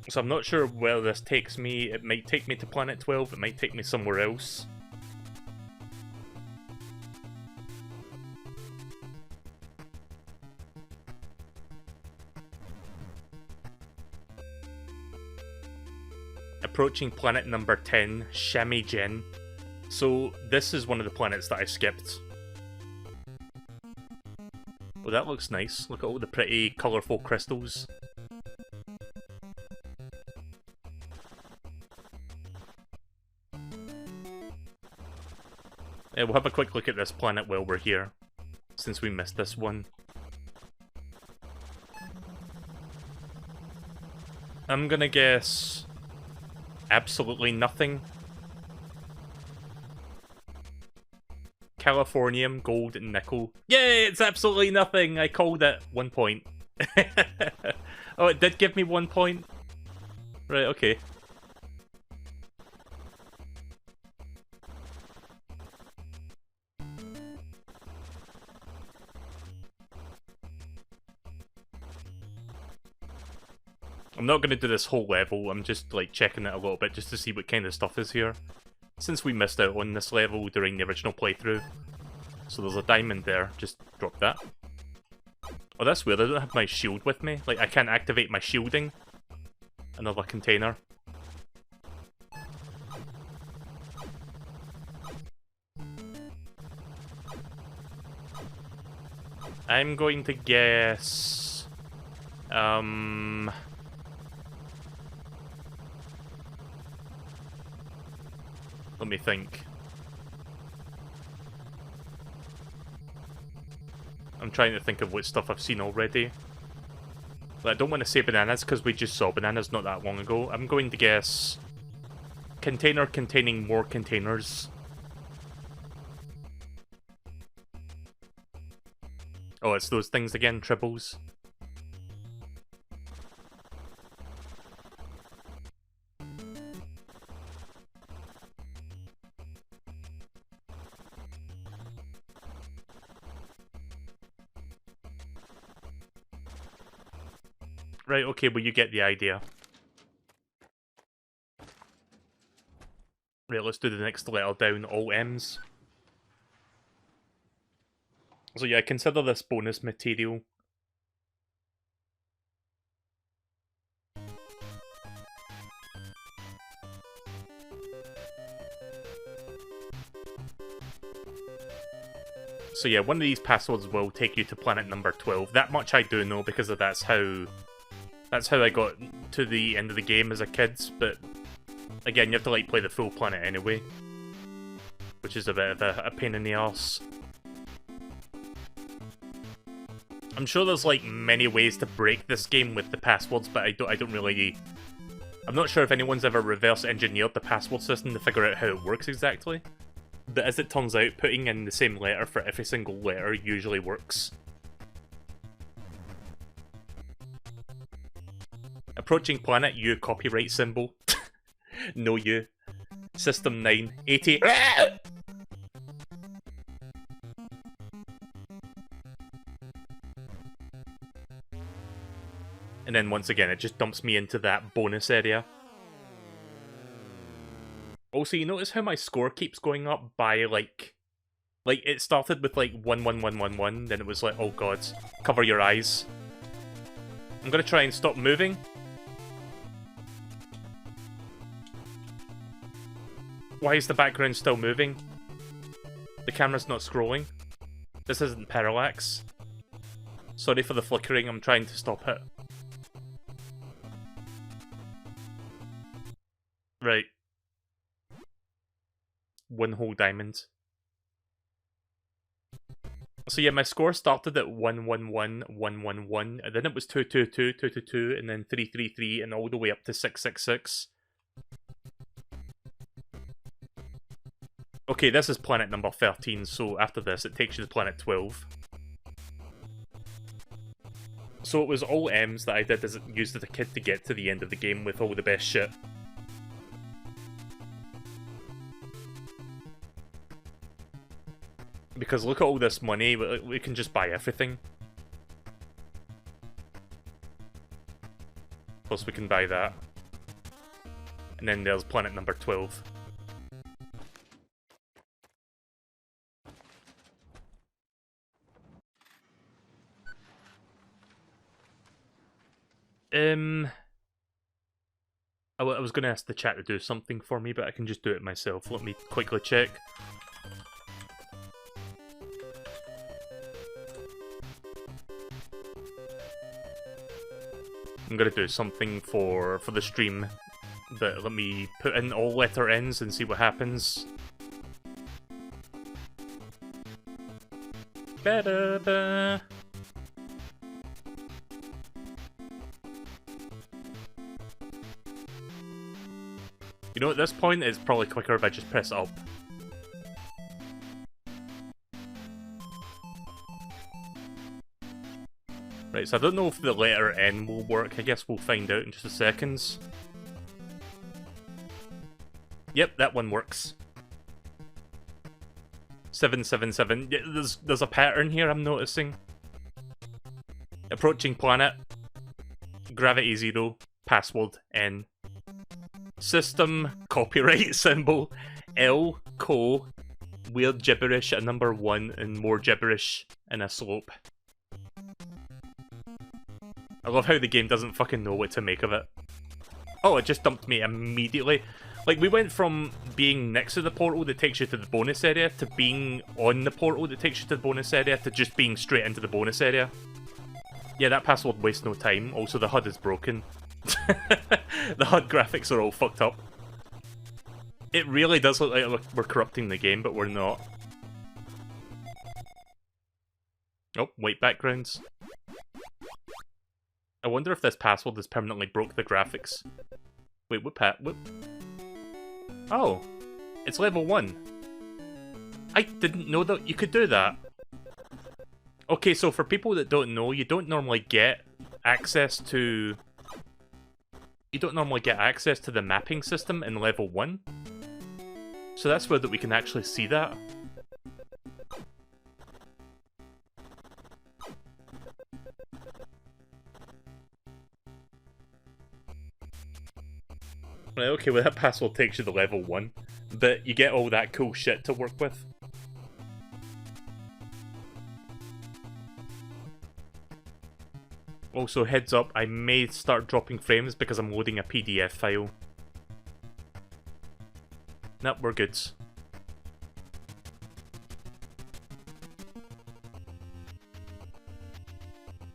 So I'm not sure where this takes me. It might take me to Planet 12, it might take me somewhere else. Approaching planet number 10, Shamigen. So this is one of the planets that I skipped. Oh, that looks nice. Look at all the pretty colourful crystals. We'll have a quick look at this planet while we're here, since we missed this one. I'm gonna guess... absolutely nothing. Californium, gold, and nickel. Yay, it's absolutely nothing! I called it. 1 point. Oh, it did give me 1 point? Right, okay. I'm not going to do this whole level, I'm just like checking it a little bit just to see what kind of stuff is here. Since we missed out on this level during the original playthrough. So there's a diamond there, just drop that. Oh, that's weird, I don't have my shield with me. Like, I can't activate my shielding. Another container. I'm going to guess... let me think. I'm trying to think of what stuff I've seen already. But I don't want to say bananas because we just saw bananas not that long ago. I'm going to guess... container containing more containers. Oh, it's those things again, triples. Right, okay, well you get the idea. Right, let's do the next letter down, all M's. So yeah, consider this bonus material. So yeah, one of these passwords will take you to planet number 12. That much I do know because that's how I got to the end of the game as a kid, but again, you have to like play the full planet anyway, which is a bit of a pain in the arse. I'm sure there's like many ways to break this game with the passwords, but I don't really. I'm not sure if anyone's ever reverse engineered the password system to figure out how it works exactly. But as it turns out, putting in the same letter for every single letter usually works. Approaching planet, U copyright symbol. No U. System 9, 80. And then once again, it just dumps me into that bonus area. Also, you notice how my score keeps going up by like it started with like 11111, then it was like, oh god, cover your eyes. I'm gonna try and stop moving. Why is the background still moving? The camera's not scrolling. This isn't parallax. Sorry for the flickering, I'm trying to stop it. Right. One whole diamond. So yeah, my score started at 111111, and then it was 222, 222, and then 333, and all the way up to 666. Okay, this is planet number 13, so after this it takes you to planet 12. So it was all M's that I did as used as a kid to get to the end of the game with all the best shit. Because look at all this money, we can just buy everything. Plus we can buy that. And then there's planet number 12. I was going to ask the chat to do something for me, but I can just do it myself. Let me quickly check. I'm going to do something for the stream, but let me put in all letter N's and see what happens. Ba-da-ba. You know, at this point, it's probably quicker if I just press up. Right, so I don't know if the letter N will work. I guess we'll find out in just a second. Yep, that one works. 777. Yeah, there's a pattern here I'm noticing. Approaching planet. Gravity 0. Password N. System, copyright symbol, L, co, weird gibberish at number 1, and more gibberish in a slope. I love how the game doesn't fucking know what to make of it. Oh, it just dumped me immediately. Like, we went from being next to the portal that takes you to the bonus area, to being on the portal that takes you to the bonus area, to just being straight into the bonus area. Yeah, that password wastes no time. Also, the HUD is broken. The HUD graphics are all fucked up. It really does look like we're corrupting the game, but we're not. Oh, white backgrounds. I wonder if this password has permanently broke the graphics. Wait, what Oh, it's level 1. I didn't know that you could do that. Okay, so for people that don't know, you don't normally get access to... You don't normally get access to the mapping system in level 1. So that's where we can actually see that. Right, okay, well that password takes you to level 1. But you get all that cool shit to work with. Also, heads up, I may start dropping frames because I'm loading a PDF file. Nope, we're good. So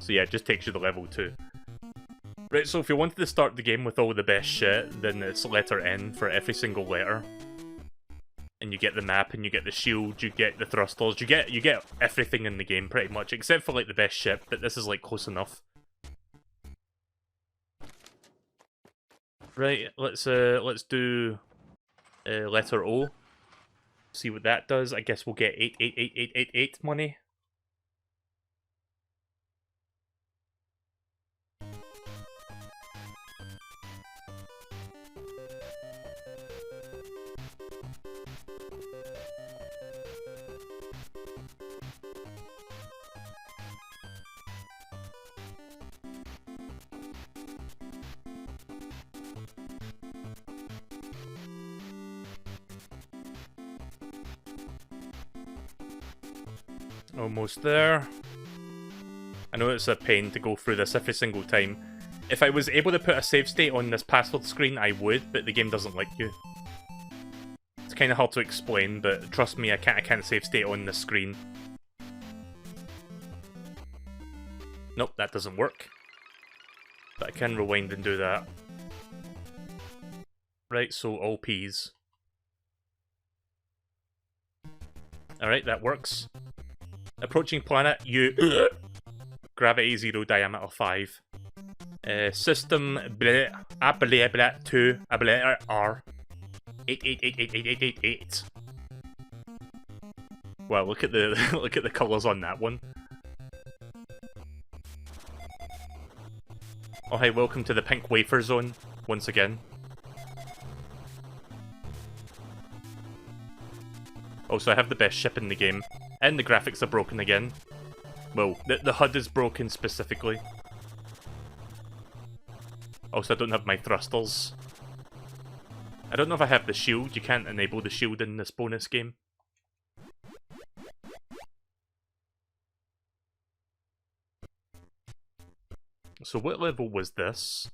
yeah, it just takes you to level 2. Right, so if you wanted to start the game with all the best shit, then it's letter N for every single letter. And you get the map, and you get the shield, you get the thrusters, you get everything in the game pretty much, except for like the best ship, but this is like close enough. Right, let's do letter O. See what that does. I guess we'll get 8888888 money. Almost there. I know it's a pain to go through this every single time. If I was able to put a save state on this password screen, I would, but the game doesn't like you. It's kind of hard to explain, but trust me, I can't save state on this screen. Nope, that doesn't work. But I can rewind and do that. Right, so all P's. Alright, that works. Approaching planet, U. Gravity 0, diameter 5. System, bleh, bleh, bleh, 2, bleh, R. 88888888. Wow, look at the look at the colours on that one. Oh hey, welcome to the pink wafer zone, once again. Also, I have the best ship in the game, and the graphics are broken again. Well, the HUD is broken specifically. Also, I don't have my thrusters. I don't know if I have the shield. You can't enable the shield in this bonus game. So what level was this?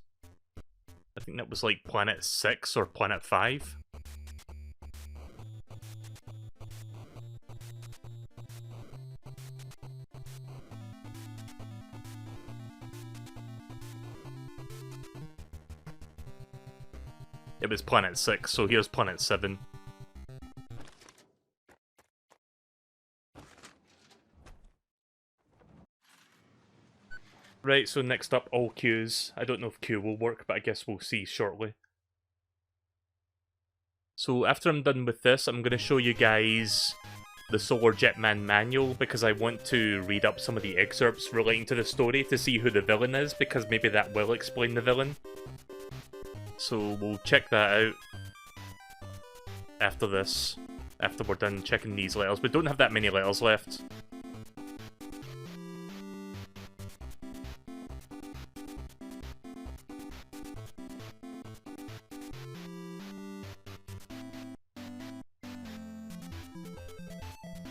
I think that was like Planet 6 or Planet 5. It was Planet 6, so here's Planet 7. Right, so next up, all Qs. I don't know if Q will work, but I guess we'll see shortly. So after I'm done with this, I'm going to show you guys the Solar Jetman manual, because I want to read up some of the excerpts relating to the story to see who the villain is, because maybe that will explain the villain. So we'll check that out after this, after we're done checking these letters. We don't have that many letters left.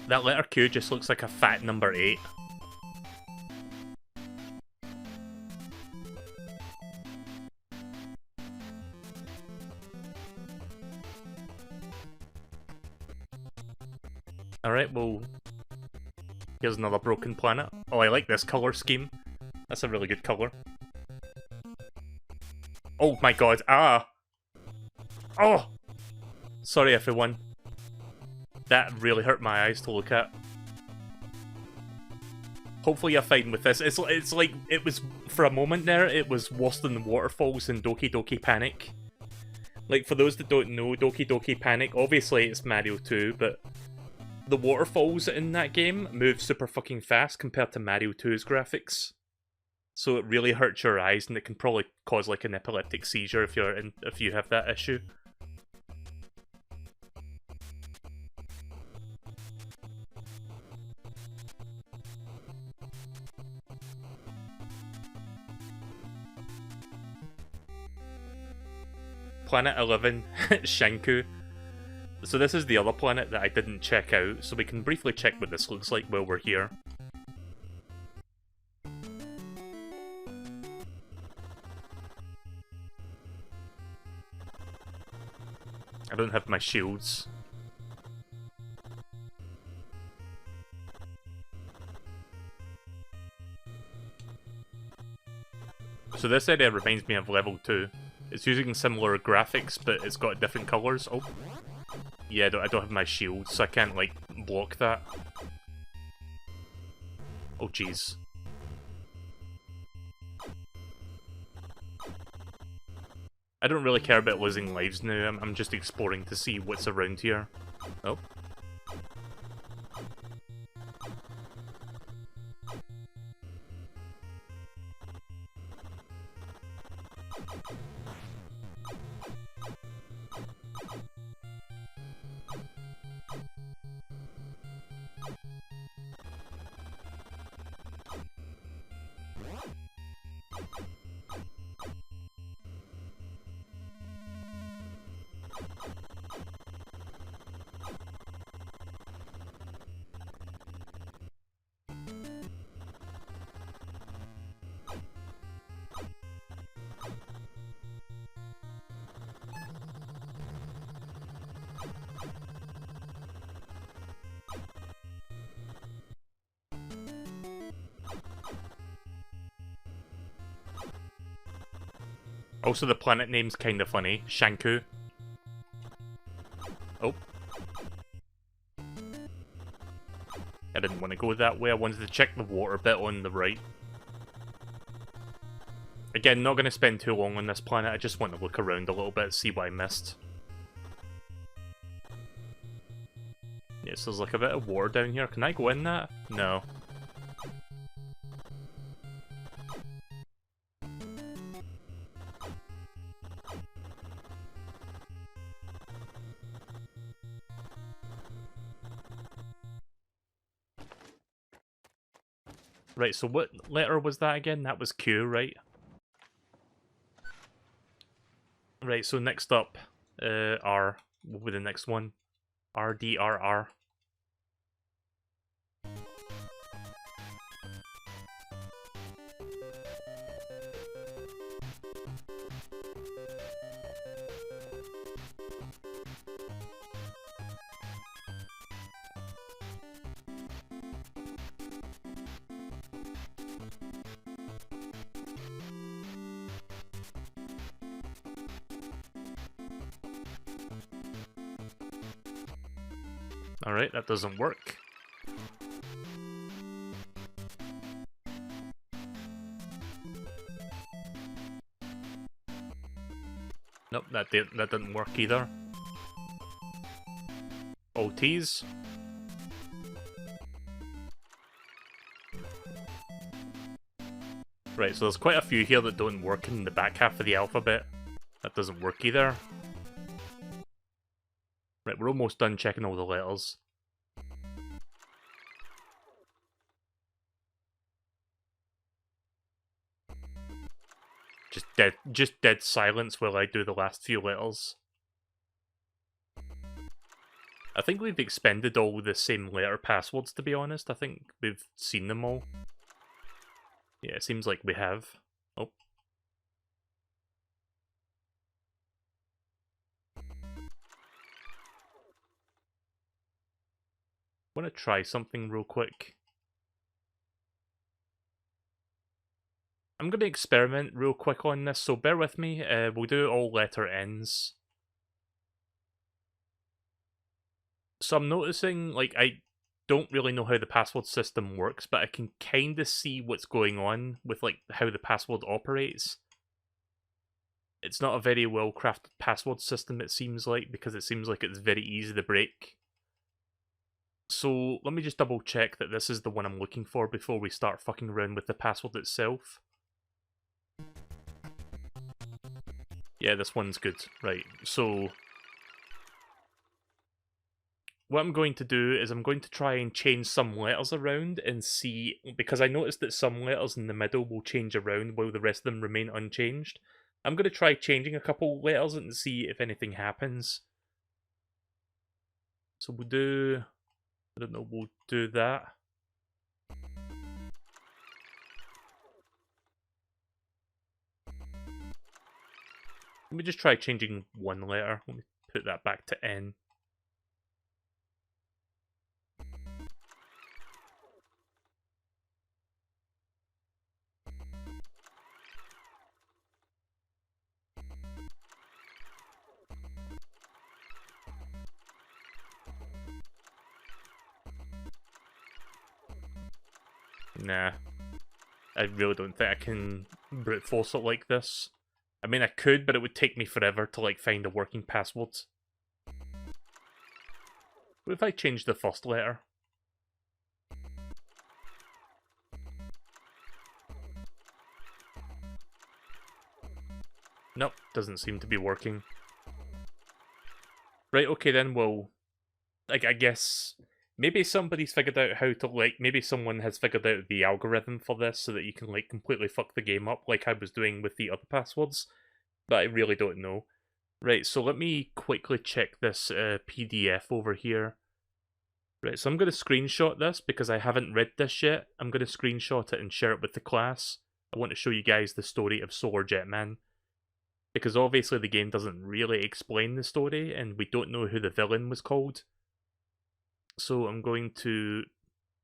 That letter Q just looks like a fat number 8. Alright, well, here's another broken planet. Oh, I like this colour scheme. That's a really good colour. Oh my god, ah! Oh! Sorry everyone. That really hurt my eyes to look at. Hopefully you're fine with this. It's like, it was, for a moment there, it was worse than the waterfalls in Doki Doki Panic. Like, for those that don't know, Doki Doki Panic, obviously it's Mario 2, but the waterfalls in that game move super fucking fast compared to Mario 2's graphics. So it really hurts your eyes, and it can probably cause like an epileptic seizure if you have that issue. Planet 11, Shanku. So this is the other planet that I didn't check out, so we can briefly check what this looks like while we're here. I don't have my shields. So this area reminds me of level 2. It's using similar graphics, but it's got different colours. Oh. Yeah, I don't have my shield, so I can't, like, block that. Oh, jeez. I don't really care about losing lives now. I'm just exploring to see what's around here. Oh. Also, the planet name's kinda funny. Shanku. Oh. I didn't want to go that way. I wanted to check the water bit on the right. Again, not going to spend too long on this planet. I just want to look around a little bit, see what I missed. Yes, there's like a bit of water down here. Can I go in that? No. Right, so what letter was that again? That was Q, right? Right, so next up, R. What will be the next one? R, D, R, R. Alright, that doesn't work. Nope, that didn't work either. OTs. Right, so there's quite a few here that don't work in the back half of the alphabet. That doesn't work either. Right, we're almost done checking all the letters. Just dead silence while I do the last few letters. I think we've expended all the same letter passwords, to be honest. I think we've seen them all. Yeah, it seems like we have. Oh. I want to try something real quick. I'm going to experiment real quick on this, so bear with me. We'll do all letter N's. So I'm noticing, like, I don't really know how the password system works, but I can kind of see what's going on with, like, how the password operates. It's not a very well-crafted password system, it seems like, because it seems like it's very easy to break. So let me just double-check that this is the one I'm looking for before we start fucking around with the password itself. Yeah, this one's good. Right, so what I'm going to do is I'm going to try and change some letters around and see, because I noticed that some letters in the middle will change around while the rest of them remain unchanged. I'm going to try changing a couple letters and see if anything happens. So we'll do, I don't know, we'll do that. Let me just try changing one letter. Let me put that back to N. Nah. I really don't think I can brute force it like this. I mean, I could, but it would take me forever to, like, find a working password. What if I change the first letter? Nope, doesn't seem to be working. Right, okay then, well, like, I guess maybe somebody's figured out how to, like, maybe someone has figured out the algorithm for this so that you can, like, completely fuck the game up like I was doing with the other passwords, but I really don't know. Right, so let me quickly check this PDF over here. Right, so I'm going to screenshot this because I haven't read this yet. I'm going to screenshot it and share it with the class. I want to show you guys the story of Solar Jetman, because obviously the game doesn't really explain the story, and we don't know who the villain was called. So I'm going to...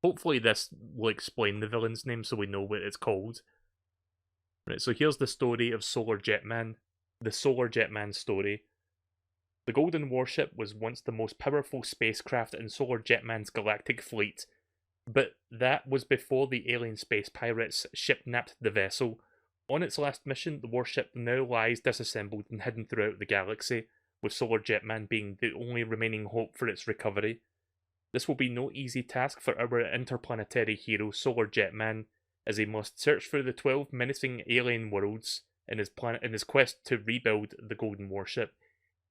Hopefully this will explain the villain's name so we know what it's called. Right, so here's the story of Solar Jetman. The Solar Jetman story. The Golden Warship was once the most powerful spacecraft in Solar Jetman's galactic fleet, but that was before the alien space pirates ship-napped the vessel. On its last mission, the warship now lies disassembled and hidden throughout the galaxy, with Solar Jetman being the only remaining hope for its recovery. This will be no easy task for our interplanetary hero Solar Jetman, as he must search through the 12 menacing alien worlds in his quest to rebuild the Golden Warship.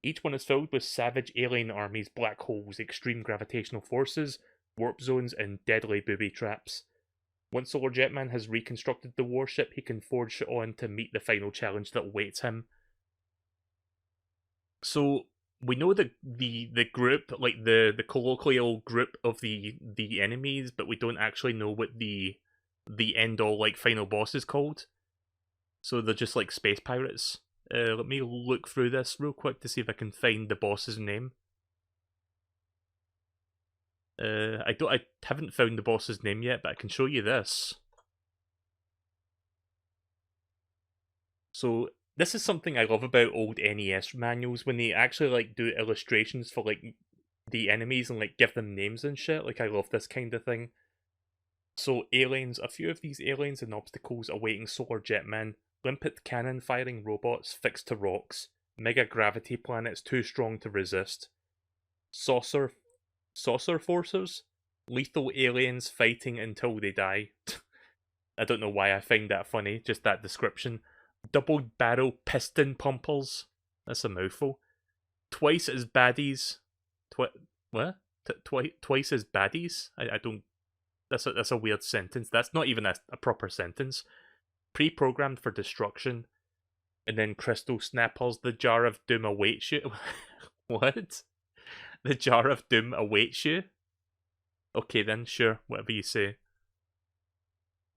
Each one is filled with savage alien armies, black holes, extreme gravitational forces, warp zones, and deadly booby traps. Once Solar Jetman has reconstructed the warship, he can forge on to meet the final challenge that awaits him. So we know the group, like the colloquial group of the enemies, but we don't actually know what the end all like final boss is called. So they're just like space pirates. Let me look through this real quick to see if I can find the boss's name. I haven't found the boss's name yet, but I can show you this. So this is something I love about old NES manuals, when they actually like do illustrations for like the enemies and like give them names and shit. Like, I love this kind of thing. So aliens, a few of these aliens and obstacles awaiting Solar Jetman: limpet cannon firing robots fixed to rocks, mega gravity planets too strong to resist, saucer forcers, lethal aliens fighting until they die. I don't know why I find that funny, just that description. Double barrel piston pumpers. That's a mouthful. Twice as baddies. What? Twice as baddies? I don't. That's a weird sentence. That's not even a proper sentence. Pre-programmed for destruction. And then crystal snappers. The jar of doom awaits you. What? The jar of doom awaits you? Okay then, sure, whatever you say.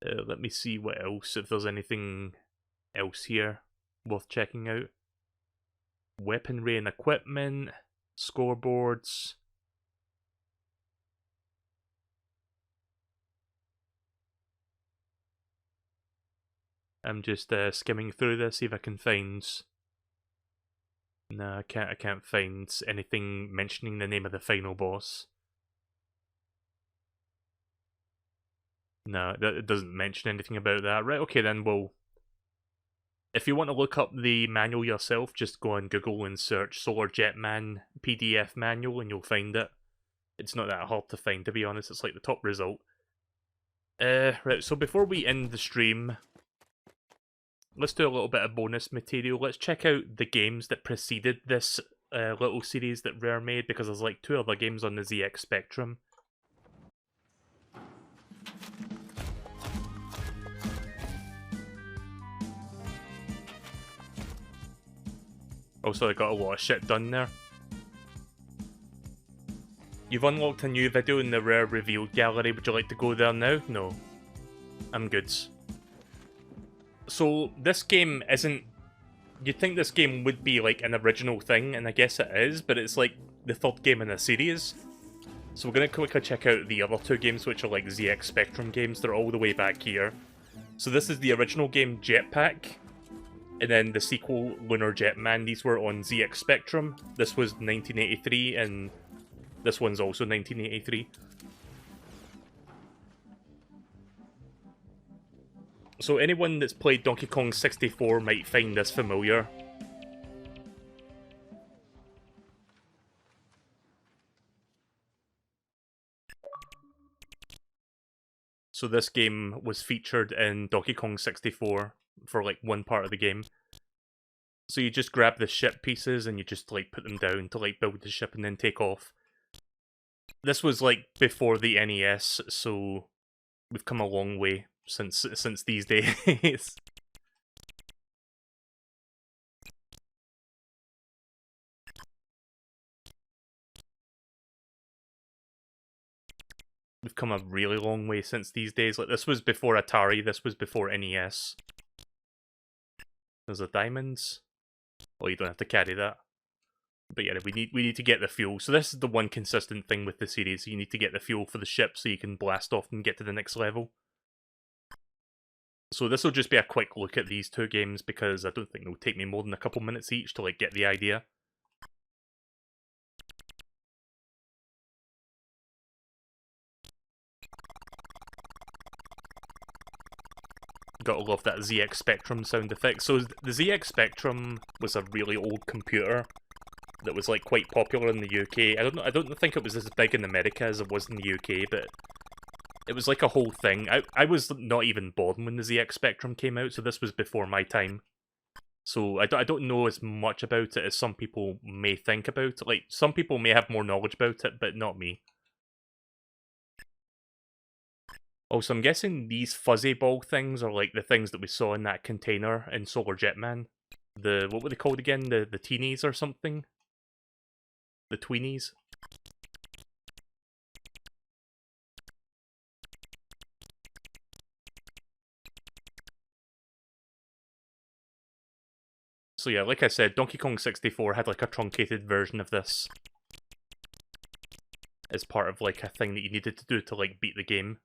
Let me see what else, if there's anything else here worth checking out. Weaponry and equipment, scoreboards. I'm just skimming through this, see if I can find... No, I can't find anything mentioning the name of the final boss. No, it doesn't mention anything about that. Right, okay then, well... If you want to look up the manual yourself, just go on Google and search Solar Jetman PDF manual and you'll find it. It's not that hard to find, to be honest. It's like the top result. Right, so before we end the stream, let's do a little bit of bonus material. Let's check out the games that preceded this little series that Rare made, because there's like 2 other games on the ZX Spectrum. Also, I got a lot of shit done there. You've unlocked a new video in the Rare Revealed gallery. Would you like to go there now? No. I'm good. So, this game isn't... You'd think this game would be like an original thing, and I guess it is, but it's like the 3rd game in a series. So we're going to quickly check out the other 2 games, which are like ZX Spectrum games. They're all the way back here. So this is the original game, Jetpack. And then the sequel, Lunar Jetman. These were on ZX Spectrum. This was 1983, and this one's also 1983. So anyone that's played Donkey Kong 64 might find this familiar. So this game was featured in Donkey Kong 64 for like one part of the game. So you just grab the ship pieces and you just like put them down to like build the ship and then take off. This was like before the NES, so we've come a long way since these days. We've come a really long way since these days. Like, this was before Atari, this was before NES. There's the diamonds. Oh, you don't have to carry that. But yeah, we need to get the fuel. So this is the one consistent thing with the series. You need to get the fuel for the ship so you can blast off and get to the next level. So this will just be a quick look at these two games because I don't think it'll take me more than a couple minutes each to like get the idea. Gotta love that ZX Spectrum sound effect. So the ZX Spectrum was a really old computer that was like quite popular in the UK. I don't think it was as big in America as it was in the UK, but it was like a whole thing. I was not even born when the ZX Spectrum came out, so this was before my time. So I don't know as much about it as some people may think about it. Like, some people may have more knowledge about it, but not me. Also, I'm guessing these fuzzy ball things are like the things that we saw in that container in Solar Jetman. What were they called again? The teenies or something? The tweenies? So yeah, like I said, Donkey Kong 64 had like a truncated version of this as part of like a thing that you needed to do to like beat the game.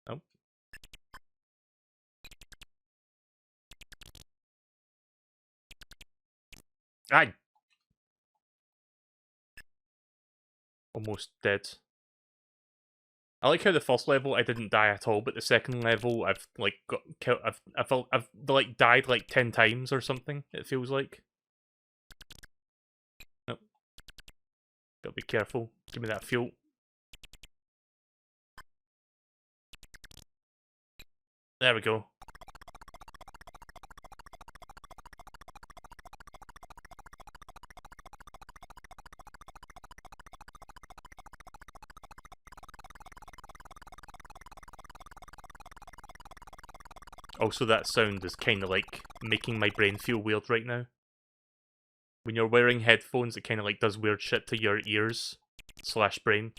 Oh. I almost dead. I like how the first level I didn't die at all, but the second level I've like got killed. I've like died like 10 times or something. It feels like. Nope. Gotta be careful. Give me that fuel. There we go. Also, that sound is kind of like making my brain feel weird right now. When you're wearing headphones, it kind of like does weird shit to your ears / brain.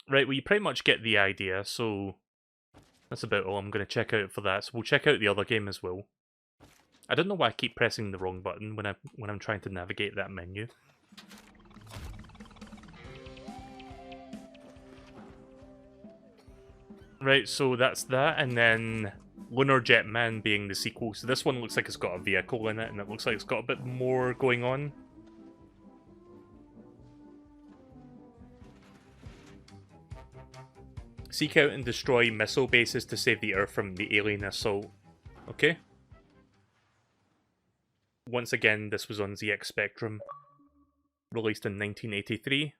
Right, well, you pretty much get the idea, so that's about all I'm going to check out for that. So we'll check out the other game as well. I don't know why I keep pressing the wrong button when I'm trying to navigate that menu. Right, so that's that, and then Lunar Jetman being the sequel. So this one looks like it's got a vehicle in it, and it looks like it's got a bit more going on. Seek out and destroy missile bases to save the Earth from the alien assault. Okay. Once again, this was on ZX Spectrum. Released in 1983.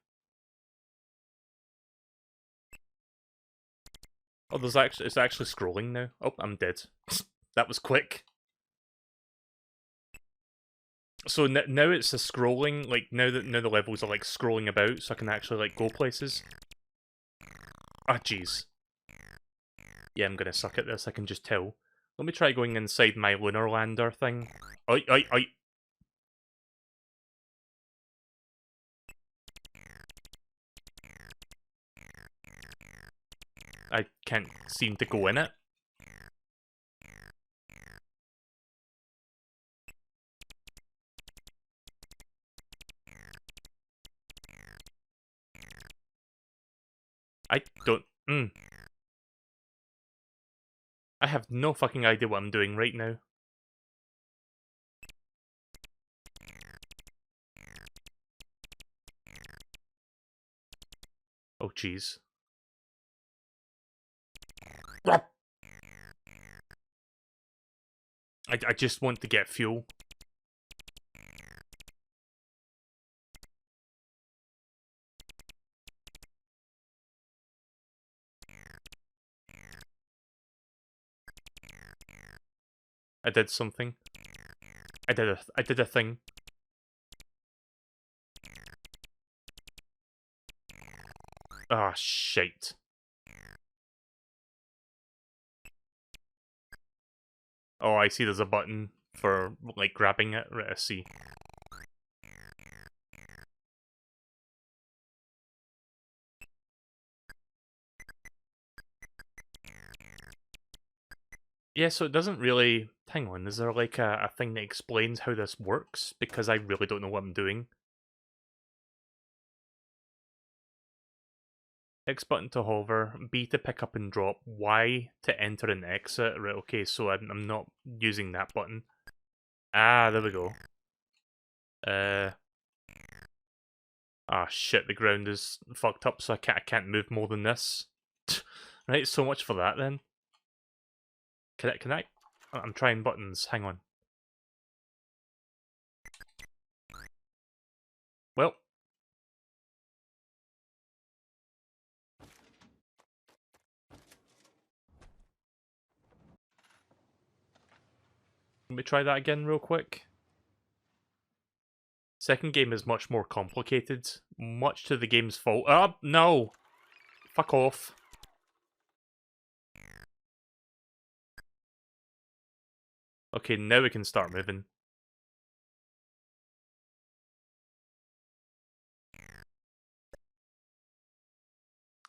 Oh, it's actually scrolling now. Oh, I'm dead. That was quick. So now it's a scrolling, like, now the levels are, like, scrolling about, so I can actually, like, go places. Ah, jeez. Yeah, I'm gonna suck at this, I can just tell. Let me try going inside my lunar lander thing. Oi, oi, oi! I can't seem to go in it. I don't... I have no fucking idea what I'm doing right now. Oh, jeez. I just want to get fuel. I did something. I did a thing. Ah, shit. Oh, I see there's a button for, like, grabbing it. Right, I see. Yeah, so it doesn't really... Hang on, is there, like, a thing that explains how this works? Because I really don't know what I'm doing. X button to hover, B to pick up and drop, Y to enter and exit. Right, okay, so I'm not using that button. Ah, there we go. Ah, shit, the ground is fucked up, so I can't move more than this. Right, so much for that, then. Can I? I'm trying buttons, hang on. Well. Let me try that again real quick. Second game is much more complicated, much to the game's fault. Ah, no! Fuck off. Okay, now we can start moving.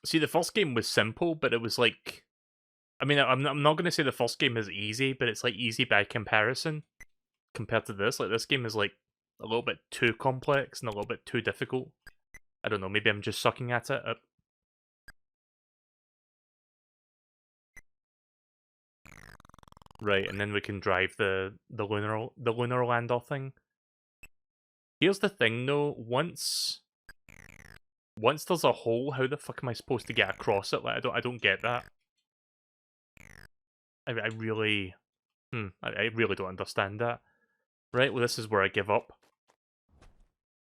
See, the first game was simple, but it was like... I mean, I'm not going to say the first game is easy, but it's like easy by comparison compared to this. Like, this game is like a little bit too complex and a little bit too difficult. I don't know, maybe I'm just sucking at it. Right, and then we can drive the lunar lander thing. Here's the thing though, once there's a hole, how the fuck am I supposed to get across it? Like I don't get that. I really I really don't understand that. Right, well this is where I give up.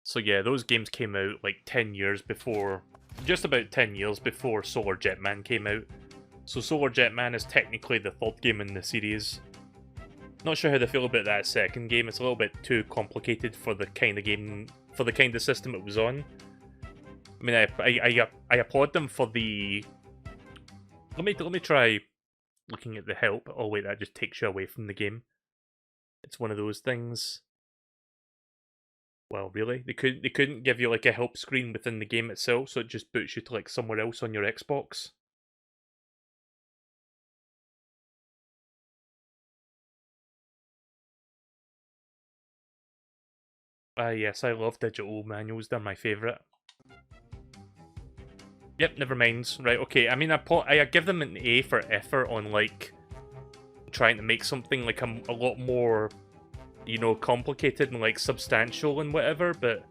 So yeah, those games came out like 10 years before, just about 10 years before Solar Jetman came out. So Solar Jetman is technically the third game in the series. Not sure how they feel about that second game. It's a little bit too complicated for the kind of game, for the kind of system it was on. I mean, I applaud them for the... Let me try looking at the help. Oh wait, that just takes you away from the game. It's one of those things. Well, really? They couldn't give you like a help screen within the game itself, so it just boots you to like somewhere else on your Xbox. Ah, yes, I love digital manuals. They're my favourite. Yep, never mind. Right, okay. I mean, I give them an A for effort on, like, trying to make something, like, a lot more, you know, complicated and, like, substantial and whatever, but...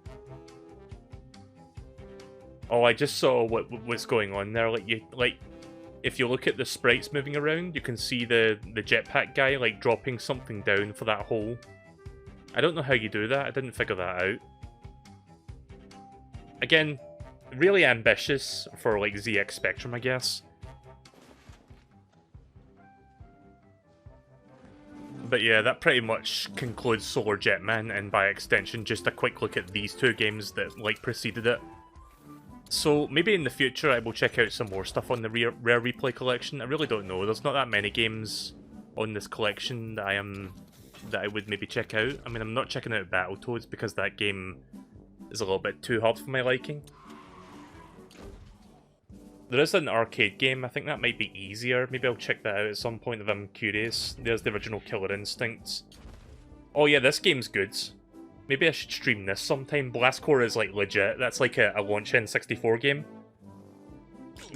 Oh, I just saw what's going on there. Like, if you look at the sprites moving around, you can see the jetpack guy, like, dropping something down for that hole. I don't know how you do that. I didn't figure that out. Again, really ambitious for, like, ZX Spectrum, I guess. But yeah, that pretty much concludes Solar Jetman, and by extension, just a quick look at these two games that, like, preceded it. So, maybe in the future I will check out some more stuff on the Rare Replay collection. I really don't know. There's not that many games on this collection that I would maybe check out. I mean, I'm not checking out Battletoads because that game is a little bit too hard for my liking. There is an arcade game, I think that might be easier. Maybe I'll check that out at some point if I'm curious. There's the original Killer Instinct. Oh yeah, this game's good. Maybe I should stream this sometime. Blastcore is like legit. That's like a launch N64 game.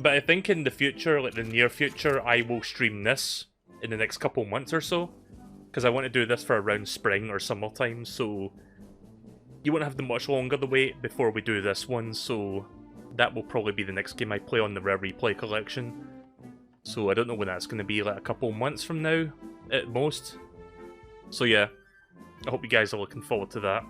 But I think in the future, like the near future, I will stream this in the next couple months or so. Because I want to do this for around spring or summertime, so you won't have much longer to wait before we do this one, so that will probably be the next game I play on the Rare Replay collection. So I don't know when that's going to be, like a couple months from now, at most. So yeah, I hope you guys are looking forward to that.